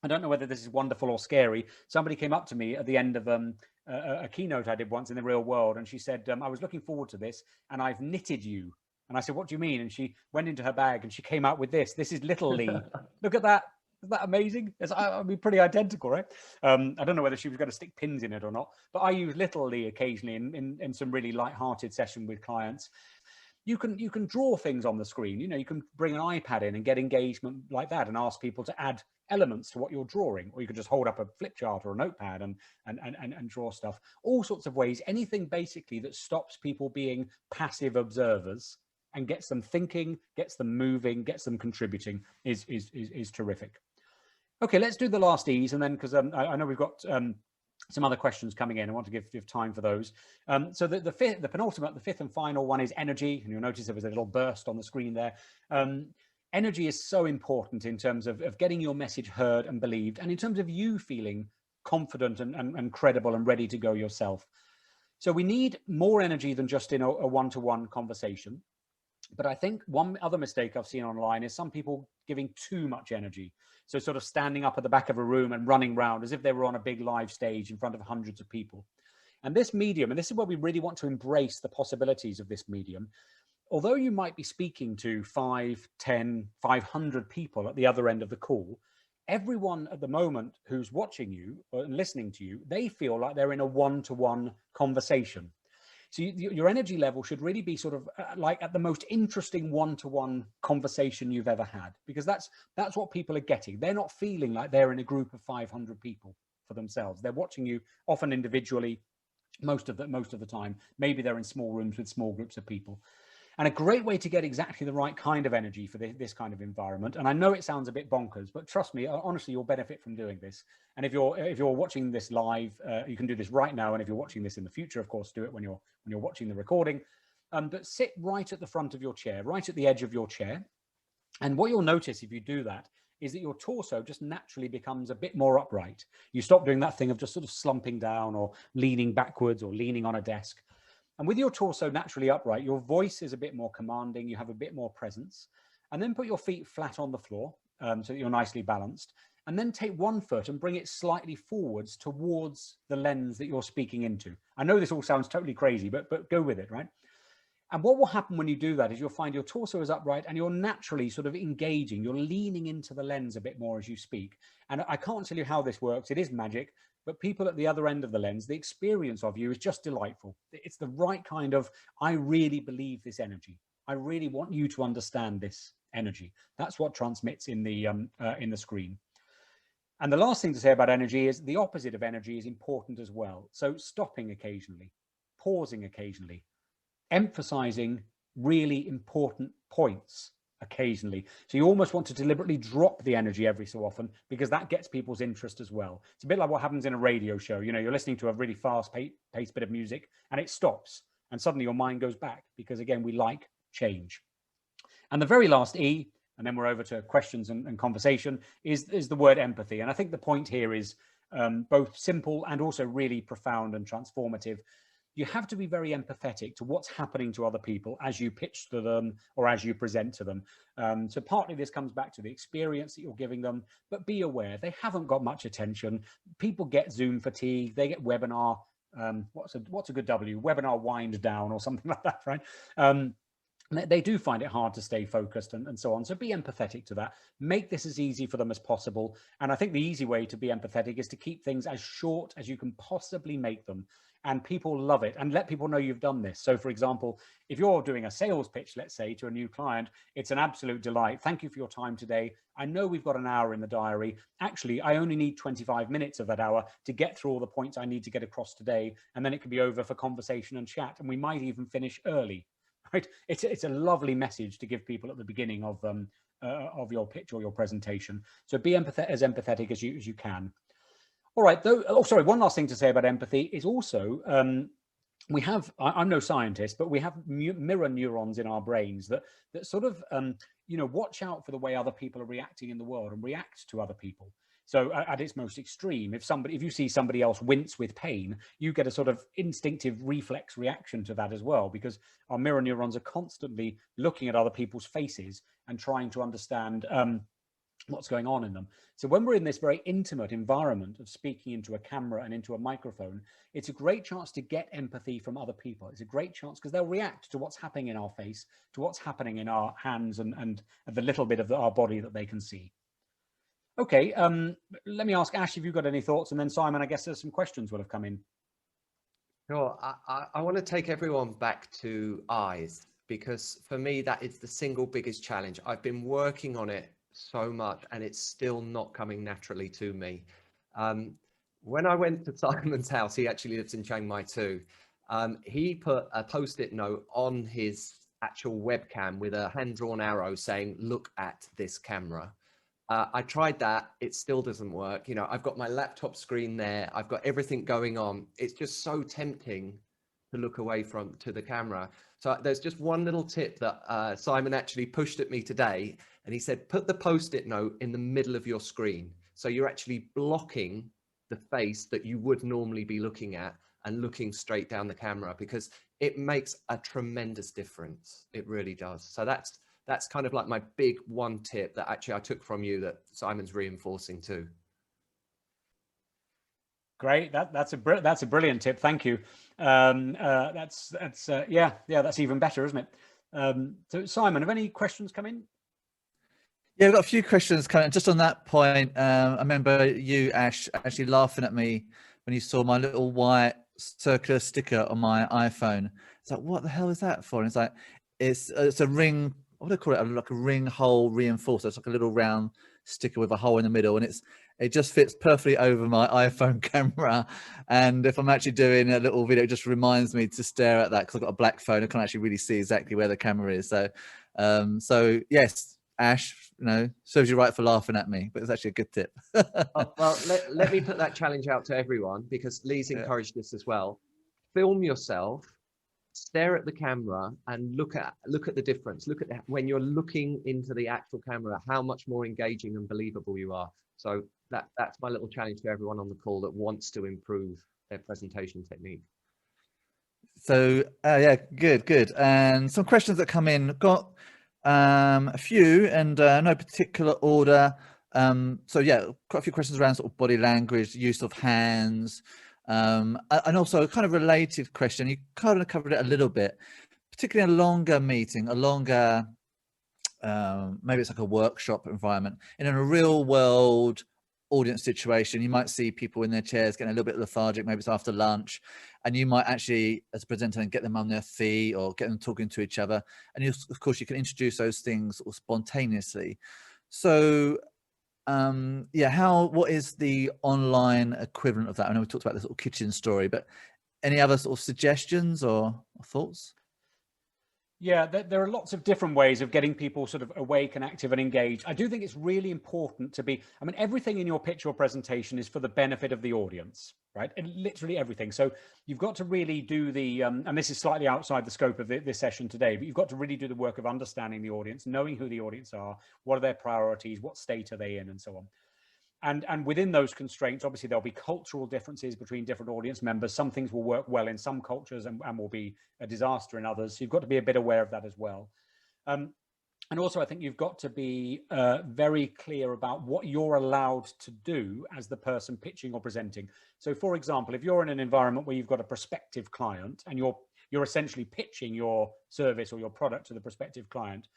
[SPEAKER 2] I don't know whether this is wonderful or scary. Somebody came up to me at the end of a keynote I did once in the real world, and she said, I was looking forward to this, and I've knitted you. And I said, what do you mean? And she went into her bag and she came out with this. This is little Lee. Look at that. Isn't that amazing? I mean, pretty identical, right? I don't know whether she was going to stick pins in it or not, but I use little Lee occasionally in some really light-hearted session with clients. You can draw things on the screen. You know, you can bring an iPad in and get engagement like that and ask people to add elements to what you're drawing, or you could just hold up a flip chart or a notepad and draw stuff. All sorts of ways, anything basically that stops people being passive observers and gets them thinking, gets them moving, gets them contributing is terrific. Okay, let's do the last E's, and then, because I know we've got some other questions coming in. I want to give time for those. So the penultimate, the fifth and final one is energy. And you'll notice there was a little burst on the screen there. Energy is so important in terms of getting your message heard and believed, and in terms of you feeling confident and credible and ready to go yourself. So we need more energy than just in a one-to-one conversation. But I think one other mistake I've seen online is some people giving too much energy. So sort of standing up at the back of a room and running around as if they were on a big live stage in front of hundreds of people. And this medium, and this is where we really want to embrace the possibilities of this medium, although you might be speaking to 5, 10, 500 people at the other end of the call, everyone at the moment who's watching you and listening to you, they feel like they're in a one-to-one conversation. So your energy level should really be sort of like at the most interesting one-to-one conversation you've ever had, because that's what people are getting. They're not feeling like they're in a group of 500 people for themselves. They're watching you often individually, most of the time. Maybe they're in small rooms with small groups of people. And a great way to get exactly the right kind of energy for this kind of environment. And I know it sounds a bit bonkers, but trust me, honestly, you'll benefit from doing this. And if you're watching this live, you can do this right now. And if you're watching this in the future, of course, do it when you're watching the recording. But sit right at the front of your chair, right at the edge of your chair. And what you'll notice if you do that is that your torso just naturally becomes a bit more upright. You stop doing that thing of just sort of slumping down or leaning backwards or leaning on a desk. And with your torso naturally upright, your voice is a bit more commanding, you have a bit more presence. And then put your feet flat on the floor so that you're nicely balanced. And then take one foot and bring it slightly forwards towards the lens that you're speaking into. I know this all sounds totally crazy, but go with it, right? And what will happen when you do that is you'll find your torso is upright and you're naturally sort of engaging. You're leaning into the lens a bit more as you speak. And I can't tell you how this works. It is magic. But people at the other end of the lens, the experience of you is just delightful. It's the right kind of, I really believe this energy. I really want you to understand this energy. That's what transmits in the screen. And the last thing to say about energy is the opposite of energy is important as well. So stopping occasionally, pausing occasionally, emphasizing really important points occasionally. So you almost want to deliberately drop the energy every so often, because that gets people's interest as well. It's a bit like what happens in a radio show. You know, you're listening to a really fast-paced bit of music and it stops and suddenly your mind goes back, because again, we like change. And the very last E, and then we're over to questions and conversation, is the word empathy. And I think the point here is both simple and also really profound and transformative. You have to be very empathetic to what's happening to other people as you pitch to them or as you present to them. So partly this comes back to the experience that you're giving them, but be aware they haven't got much attention. People get Zoom fatigue, they get webinar, what's a good W? Webinar wind down or something like that, right? They do find it hard to stay focused and so on. So be empathetic to that. Make this as easy for them as possible. And I think the easy way to be empathetic is to keep things as short as you can possibly make them. And people love it, and let people know you've done this. So for example, if you're doing a sales pitch, let's say to a new client, it's an absolute delight. Thank you for your time today. I know we've got an hour in the diary. Actually, I only need 25 minutes of that hour to get through all the points I need to get across today. And then it can be over for conversation and chat. And we might even finish early, right? It's a lovely message to give people at the beginning of your pitch or your presentation. So be as empathetic as you can. All right, though. Oh, sorry. One last thing to say about empathy is also we have. I'm no scientist, but we have mirror neurons in our brains that sort of watch out for the way other people are reacting in the world and react to other people. So at its most extreme, if you see somebody else wince with pain, you get a sort of instinctive reflex reaction to that as well, because our mirror neurons are constantly looking at other people's faces and trying to understand what's going on in them. So when we're in this very intimate environment of speaking into a camera and into a microphone, it's a great chance to get empathy from other people. It's a great chance because they'll react to what's happening in our face, to what's happening in our hands and the little bit of our body that they can see. Okay, let me ask Ash if you've got any thoughts, and then Simon, I guess there's some questions will have come in.
[SPEAKER 1] Sure. I want to take everyone back to eyes, because for me, that is the single biggest challenge. I've been working on it so much and it's still not coming naturally to me. When I went to Simon's house, he actually lives in Chiang Mai too. He put a post-it note on his actual webcam with a hand-drawn arrow saying, "Look at this camera." I tried that. It still doesn't work. You know, I've got my laptop screen there. I've got everything going on. It's just so tempting to look away to the camera. So there's just one little tip that Simon actually pushed at me today. And he said, put the post-it note in the middle of your screen. So you're actually blocking the face that you would normally be looking at and looking straight down the camera, because it makes a tremendous difference. It really does. So that's kind of like my big one tip that actually I took from you that Simon's reinforcing too.
[SPEAKER 2] Great, that's a brilliant tip. Thank you. That's even better, isn't it? So Simon, have any questions come in?
[SPEAKER 3] Yeah, we've got a few questions coming. Just on that point, I remember you, Ash, actually laughing at me when you saw my little white circular sticker on my iPhone. It's like, what the hell is that for? And it's like, it's a ring. What do I call it? Like a ring hole reinforcer. It's like a little round sticker with a hole in the middle, and it just fits perfectly over my iPhone camera. And if I'm actually doing a little video, it just reminds me to stare at that, because I've got a black phone. I can't actually really see exactly where the camera is. So yes, Ash, serves you right for laughing at me, but it's actually a good tip.
[SPEAKER 1] Well, let me put that challenge out to everyone, because Lee's encouraged this as well. Film yourself, stare at the camera, and look at the difference. Look at when you're looking into the actual camera, how much more engaging and believable you are. So that's my little challenge to everyone on the call that wants to improve their presentation technique.
[SPEAKER 3] So yeah, good. And some questions that come in. Got a few, and no particular order. So yeah, quite a few questions around sort of body language, use of hands, and also a kind of related question. You kind of covered it a little bit, particularly a longer meeting, maybe it's like a workshop environment. In a real world audience situation, you might see people in their chairs getting a little bit lethargic, maybe it's after lunch, and you might actually, as a presenter, get them on their feet or get them talking to each other. And of course, you can introduce those things spontaneously. So what is the online equivalent of that? I know we talked about this little kitchen story, but any other sort of suggestions or thoughts?
[SPEAKER 2] Yeah, there are lots of different ways of getting people sort of awake and active and engaged. I do think it's really important to be, everything in your pitch or presentation is for the benefit of the audience, right? And literally everything. So you've got to really do the, and this is slightly outside the scope of this session today, but you've got to really do the work of understanding the audience, knowing who the audience are, what are their priorities, what state are they in, and so on. And within those constraints, obviously, there'll be cultural differences between different audience members. Some things will work well in some cultures and will be a disaster in others. So you've got to be a bit aware of that as well. And also, I think you've got to be very clear about what you're allowed to do as the person pitching or presenting. So, for example, if you're in an environment where you've got a prospective client and you're essentially pitching your service or your product to the prospective client,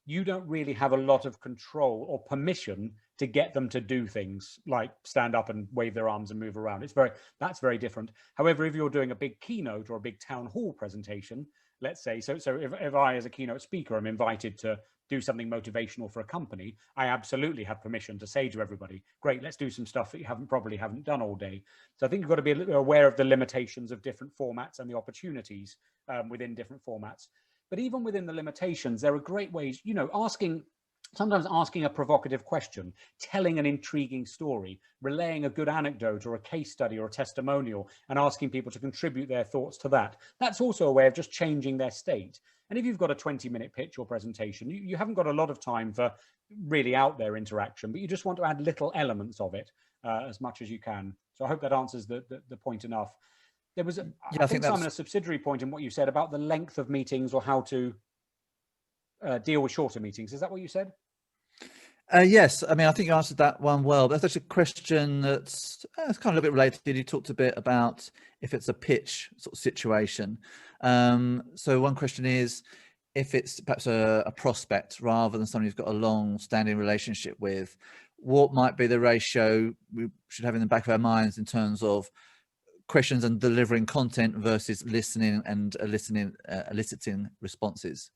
[SPEAKER 2] you don't really have a lot of control or permission to get them to do things like stand up and wave their arms and move around. That's very different. However, if you're doing a big keynote or a big town hall presentation, let's say, so if I, as a keynote speaker, am invited to do something motivational for a company, I absolutely have permission to say to everybody, great, let's do some stuff that you probably haven't done all day. So I think you've got to be a little aware of the limitations of different formats and the opportunities within different formats. But even within the limitations, there are great ways, asking sometimes asking a provocative question, telling an intriguing story, relaying a good anecdote or a case study or a testimonial, and asking people to contribute their thoughts to that. That's also a way of just changing their state. And if you've got a 20-minute pitch or presentation, you haven't got a lot of time for really out there interaction, but you just want to add little elements of it as much as you can. So I hope that answers the point enough. There was, I think Simon, a subsidiary point in what you said about the length of meetings or how to deal with shorter meetings. Is that what you said?
[SPEAKER 3] Yes, I mean, I think you answered that one well. But that's actually a question that's it's kind of a little bit related. You talked a bit about if it's a pitch sort of situation. So one question is, if it's perhaps a prospect rather than someone you've got a long-standing relationship with, what might be the ratio we should have in the back of our minds in terms of questions and delivering content versus listening and eliciting responses?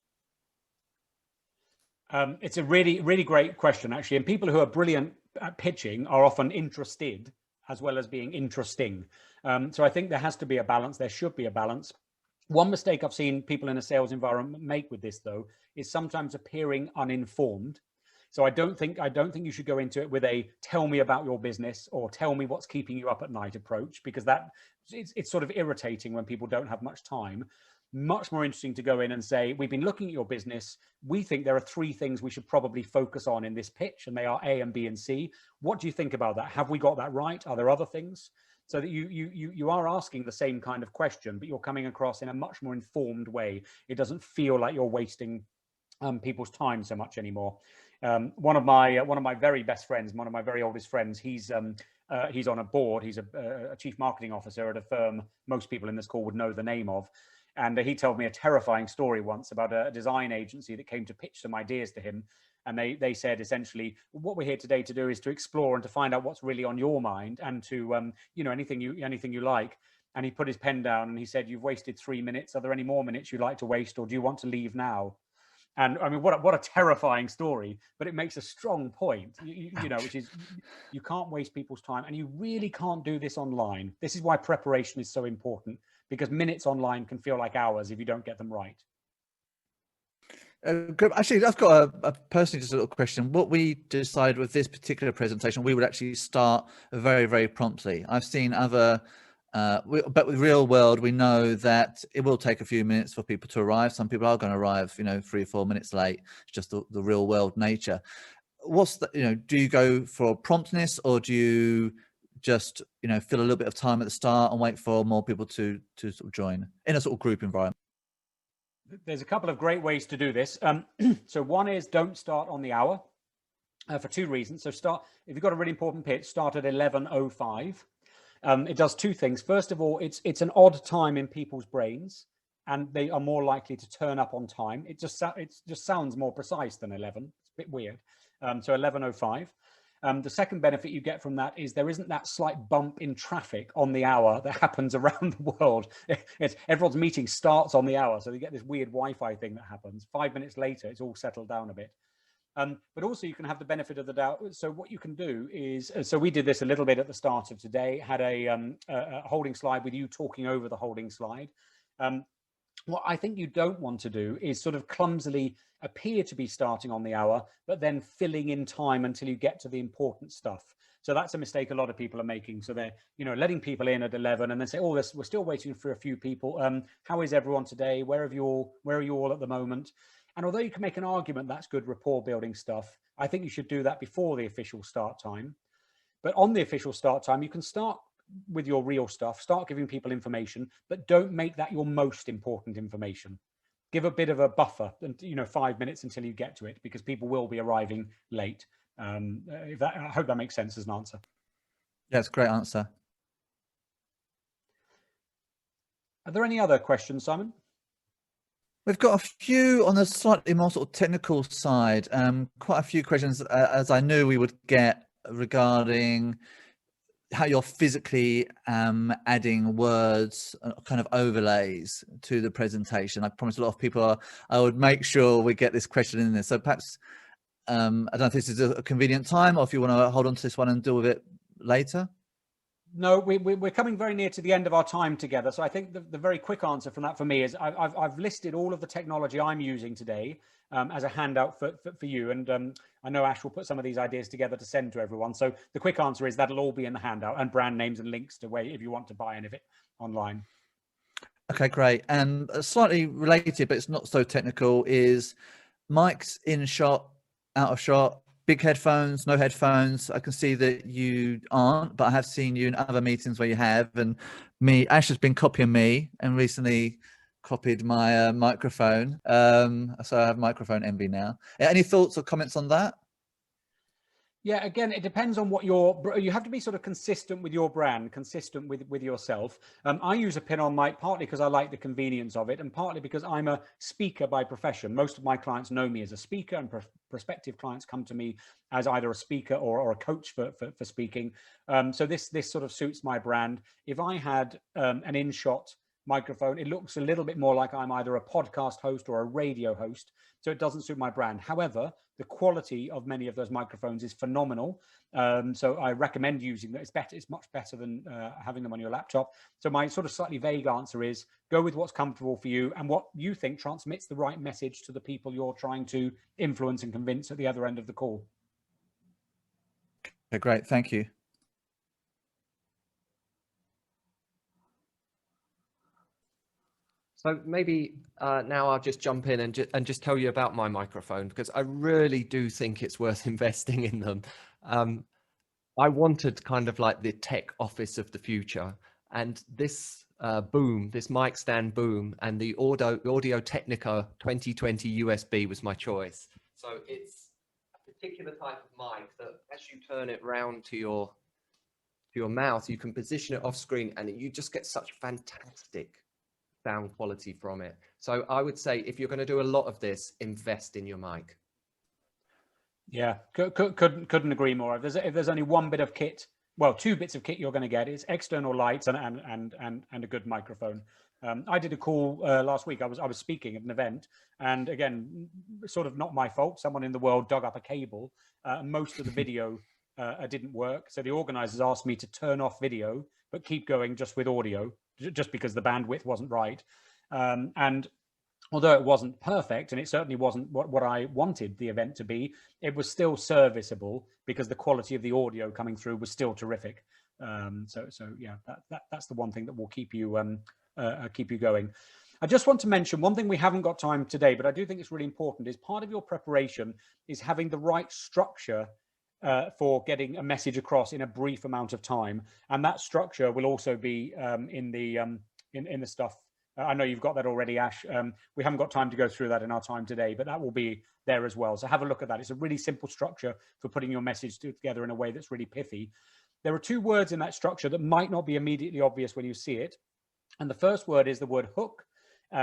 [SPEAKER 2] It's a really, really great question, actually. And people who are brilliant at pitching are often interested as well as being interesting. So I think there has to be a balance. There should be a balance. One mistake I've seen people in a sales environment make with this, though, is sometimes appearing uninformed. So I don't think you should go into it with a "tell me about your business" or "tell me what's keeping you up at night" approach, because it's sort of irritating when people don't have much time. Much more interesting to go in and say, "We've been looking at your business. We think there are 3 things we should probably focus on in this pitch, and they are A and B and C. What do you think about that? Have we got that right? Are there other things?" So that you are asking the same kind of question, but you're coming across in a much more informed way. It doesn't feel like you're wasting people's time so much anymore. One of my very best friends, one of my very oldest friends, he's on a board. He's a chief marketing officer at a firm most people in this call would know the name of. And he told me a terrifying story once about a design agency that came to pitch some ideas to him. And they said, essentially, what we're here today to do is to explore and to find out what's really on your mind and to, anything you like. And he put his pen down and he said, "You've wasted 3 minutes. Are there any more minutes you'd like to waste, or do you want to leave now?" And I mean, what a terrifying story, but it makes a strong point, which is you can't waste people's time, and you really can't do this online. This is why preparation is so important, because minutes online can feel like hours if you don't get them right.
[SPEAKER 3] Actually, I've got a personally just a little question. What we decided with this particular presentation, we would actually start very, very promptly. I've seen other, but with real world, we know that it will take a few minutes for people to arrive. Some people are going to arrive, 3 or 4 minutes late. It's just the real world nature. What's the, do you go for promptness, or do you just, fill a little bit of time at the start and wait for more people to sort of join in a sort of group environment?
[SPEAKER 2] There's a couple of great ways to do this. So one is don't start on the hour for 2 reasons. So if you've got a really important pitch, start at 11:05. It does 2 things. First of all, it's an odd time in people's brains, and they are more likely to turn up on time. It just sounds more precise than 11. It's a bit weird. So 11:05. The second benefit you get from that is there isn't that slight bump in traffic on the hour that happens around the world. Everyone's meeting starts on the hour, so you get this weird Wi-Fi thing that happens. 5 minutes later, it's all settled down a bit. But also you can have the benefit of the doubt. So what you can do is, so we did this a little bit at the start of today, had a holding slide with you talking over the holding slide. What I think you don't want to do is sort of clumsily appear to be starting on the hour, but then filling in time until you get to the important stuff. So that's a mistake a lot of people are making. So they're, letting people in at 11 and then say, "Oh, we're still waiting for a few people. How is everyone today? Where are you all at the moment?" And although you can make an argument that's good rapport building stuff, I think you should do that before the official start time. But on the official start time, you can start with your real stuff, start giving people information, but don't make that your most important information. Give a bit of a buffer, and 5 minutes until you get to it, because people will be arriving late. I hope that makes sense as an answer.
[SPEAKER 3] Yeah, it's a great answer.
[SPEAKER 2] Are there any other questions, Simon?
[SPEAKER 3] We've got a few on the slightly more sort of technical side. Quite a few questions, as I knew we would get, regarding how you're physically adding words, kind of overlays to the presentation. I promised a lot of people I would make sure we get this question in there. So perhaps, I don't know if this is a convenient time, or if you want to hold on to this one and deal with it later.
[SPEAKER 2] No, we're coming very near to the end of our time together. So I think the very quick answer from that for me is I've listed all of the technology I'm using today as a handout for you. And I know Ash will put some of these ideas together to send to everyone. So the quick answer is that'll all be in the handout, and brand names and links to where if you want to buy any of it online.
[SPEAKER 3] Okay, great. And slightly related, but it's not so technical, is mics in shot, out of shot, big headphones, no headphones. I can see that you aren't, but I have seen you in other meetings where you have. And Ash has been copying me and recently copied my microphone. So I have microphone envy now. Any thoughts or comments on that?
[SPEAKER 2] Yeah, again, it depends on what you have to be sort of consistent with your brand, consistent with yourself. I use a pin-on mic partly because I like the convenience of it, and partly because I'm a speaker by profession. Most of my clients know me as a speaker, and prospective clients come to me as either a speaker or a coach for speaking. So this sort of suits my brand. If I had an in-shot microphone, it looks a little bit more like I'm either a podcast host or a radio host, so it doesn't suit my brand. However, the quality of many of those microphones is phenomenal, so I recommend using that. It's much better than having them on your laptop. So my sort of slightly vague answer is go with what's comfortable for you and what you think transmits the right message to the people you're trying to influence and convince at the other end of the call.
[SPEAKER 3] Okay, great, thank you.
[SPEAKER 1] So maybe now I'll just jump in and just tell you about my microphone, because I really do think it's worth investing in them. I wanted kind of like the tech office of the future, and this boom, this mic stand boom, and the Audio Technica 2020 USB was my choice. So it's a particular type of mic that as you turn it round to your mouth, you can position it off screen, and you just get such fantastic sound quality from it. So I would say if you're going to do a lot of this, invest in your mic.
[SPEAKER 2] Yeah, couldn't agree more. If there's only one bit of kit, well, two bits of kit you're going to get, it's external lights and a good microphone. I did a call last week. I was speaking at an event, and again, sort of not my fault. Someone in the world dug up a cable. Most of the video didn't work, so the organisers asked me to turn off video but keep going just with audio, just because the bandwidth wasn't right. And although it wasn't perfect, and it certainly wasn't what I wanted the event to be, it was still serviceable because the quality of the audio coming through was still terrific. So yeah, that's the one thing that will keep you going. I just want to mention one thing we haven't got time today, but I do think it's really important, is part of your preparation is having the right structure for getting a message across in a brief amount of time. And that structure will also be in the stuff. I know you've got that already, Ash. We haven't got time to go through that in our time today, but that will be there as well. So have a look at that. It's a really simple structure for putting your message together in a way that's really pithy. There are two words in that structure that might not be immediately obvious when you see it. And the first word is the word hook,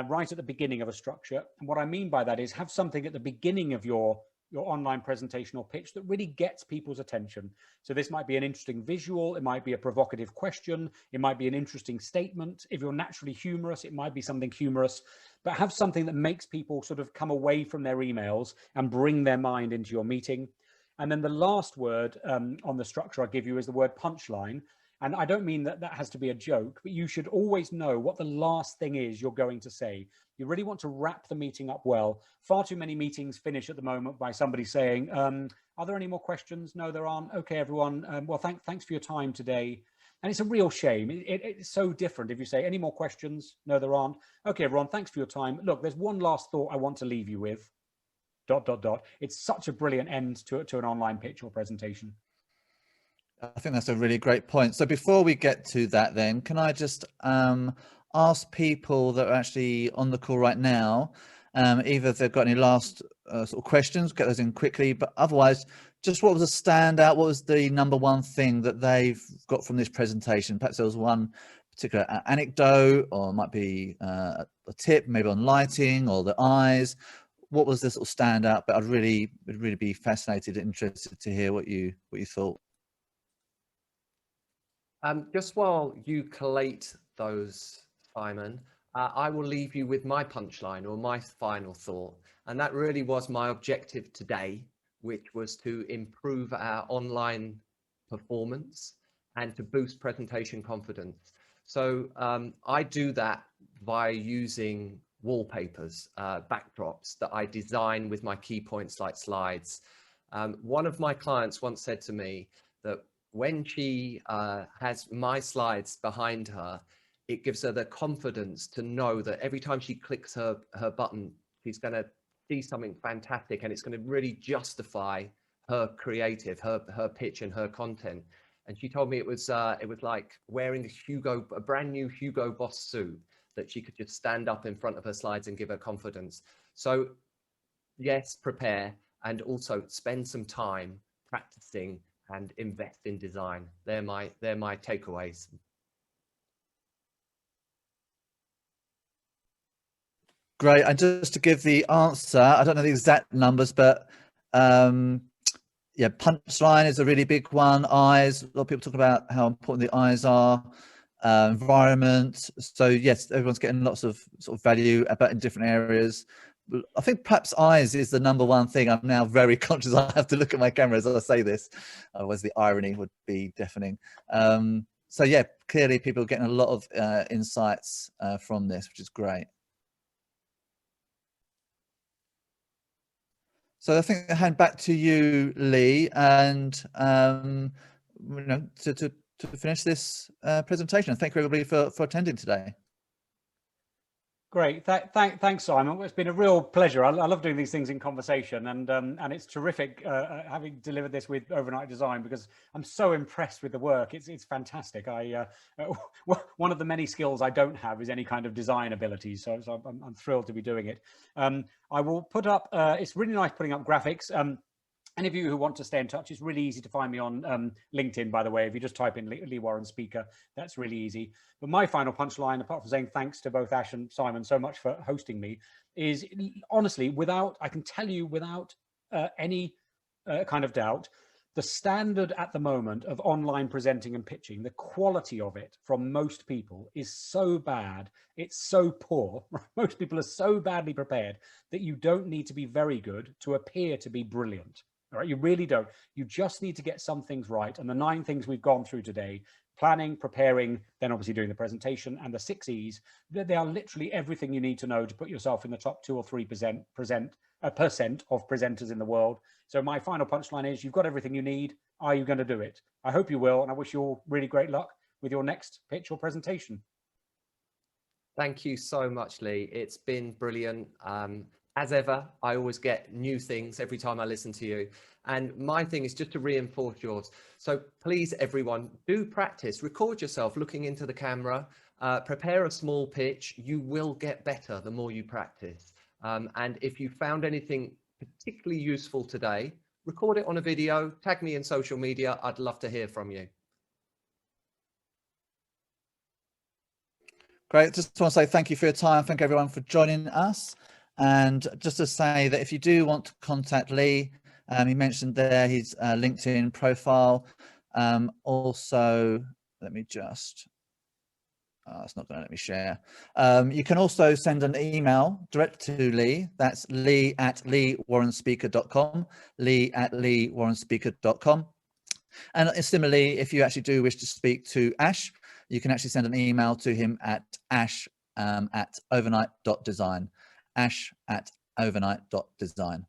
[SPEAKER 2] right at the beginning of a structure. And what I mean by that is have something at the beginning of your online presentation or pitch that really gets people's attention. So this might be an interesting visual, it might be a provocative question, it might be an interesting statement. If you're naturally humorous, it might be something humorous, but have something that makes people sort of come away from their emails and bring their mind into your meeting. And then the last word on the structure I'll give you is the word punchline. And I don't mean that has to be a joke, but you should always know what the last thing is you're going to say. You really want to wrap the meeting up well. Far too many meetings finish at the moment by somebody saying, are there any more questions? No, there aren't. Okay, everyone. Well, thanks for your time today. And it's a real shame. It's so different if you say, any more questions? No, there aren't. Okay, everyone, thanks for your time. Look, there's one last thought I want to leave you with. ... It's such a brilliant end to an online pitch or presentation.
[SPEAKER 3] I think that's a really great point. So before we get to that, then, can I just ask people that are actually on the call right now, either if they've got any last sort of questions, get those in quickly, but otherwise, just what was a standout? What was the number one thing that they've got from this presentation? Perhaps there was one particular anecdote, or it might be a tip, maybe on lighting or the eyes. What was the sort of standout? But I'd really be fascinated and interested to hear what you thought.
[SPEAKER 1] Just while you collate those, Simon, I will leave you with my punchline or my final thought. And that really was my objective today, which was to improve our online performance and to boost presentation confidence. So I do that by using wallpapers, backdrops that I design with my key points like slides. One of my clients once said to me that when she has my slides behind her, it gives her the confidence to know that every time she clicks her button, she's going to see something fantastic, and it's going to really justify her creative, her pitch and her content. And she told me it was like wearing a brand new Hugo Boss suit, that she could just stand up in front of her slides and give her confidence. So yes, prepare, and also spend some time practicing and invest in design. They're my takeaways.
[SPEAKER 3] Great. And just to give the answer, I don't know the exact numbers, but yeah, punchline is a really big one. Eyes, a lot of people talk about how important the eyes are. Environment. So yes, everyone's getting lots of sort of value about in different areas. I think perhaps eyes is the number one thing. I'm now very conscious I have to look at my camera as I say this, otherwise the irony would be deafening. So yeah, clearly people are getting a lot of insights from this, which is great. So I think I'll hand back to you, Lee, and you know, to finish this presentation. And thank you everybody for attending today.
[SPEAKER 2] Great, thanks, Simon. It's been a real pleasure. I love doing these things in conversation, and it's terrific having delivered this with Overnight Design, because I'm so impressed with the work. It's fantastic. One of the many skills I don't have is any kind of design ability, so I'm thrilled to be doing it. I will put up. It's really nice putting up graphics. Any of you who want to stay in touch, it's really easy to find me on LinkedIn, by the way. If you just type in Lee Warren Speaker, that's really easy. But my final punchline, apart from saying thanks to both Ash and Simon so much for hosting me, is honestly, I can tell you without any kind of doubt, the standard at the moment of online presenting and pitching, the quality of it from most people is so bad, it's so poor. Most people are so badly prepared that you don't need to be very good to appear to be brilliant. All right, you really don't. You just need to get some things right. And the 9 things we've gone through today, planning, preparing, then obviously doing the presentation, and the 6 E's, they are literally everything you need to know to put yourself in the top 2 or 3% of presenters in the world. So my final punchline is, you've got everything you need. Are you going to do it? I hope you will. And I wish you all really great luck with your next pitch or presentation.
[SPEAKER 1] Thank you so much, Lee. It's been brilliant. As ever, I always get new things every time I listen to you. And my thing is just to reinforce yours. So please, everyone, do practice. Record yourself looking into the camera. Prepare a small pitch. You will get better the more you practice. And if you found anything particularly useful today, record it on a video, tag me in social media. I'd love to hear from you.
[SPEAKER 3] Great. Just want to say thank you for your time. Thank everyone for joining us. And just to say that if you do want to contact Lee, he mentioned there his LinkedIn profile. Also, let me just, it's not going to let me share. You can also send an email direct to Lee. That's lee@leewarrenspeaker.com, lee@leewarrenspeaker.com. And similarly, if you actually do wish to speak to Ash, you can actually send an email to him at ash@overnight.design. ash@overnight.design.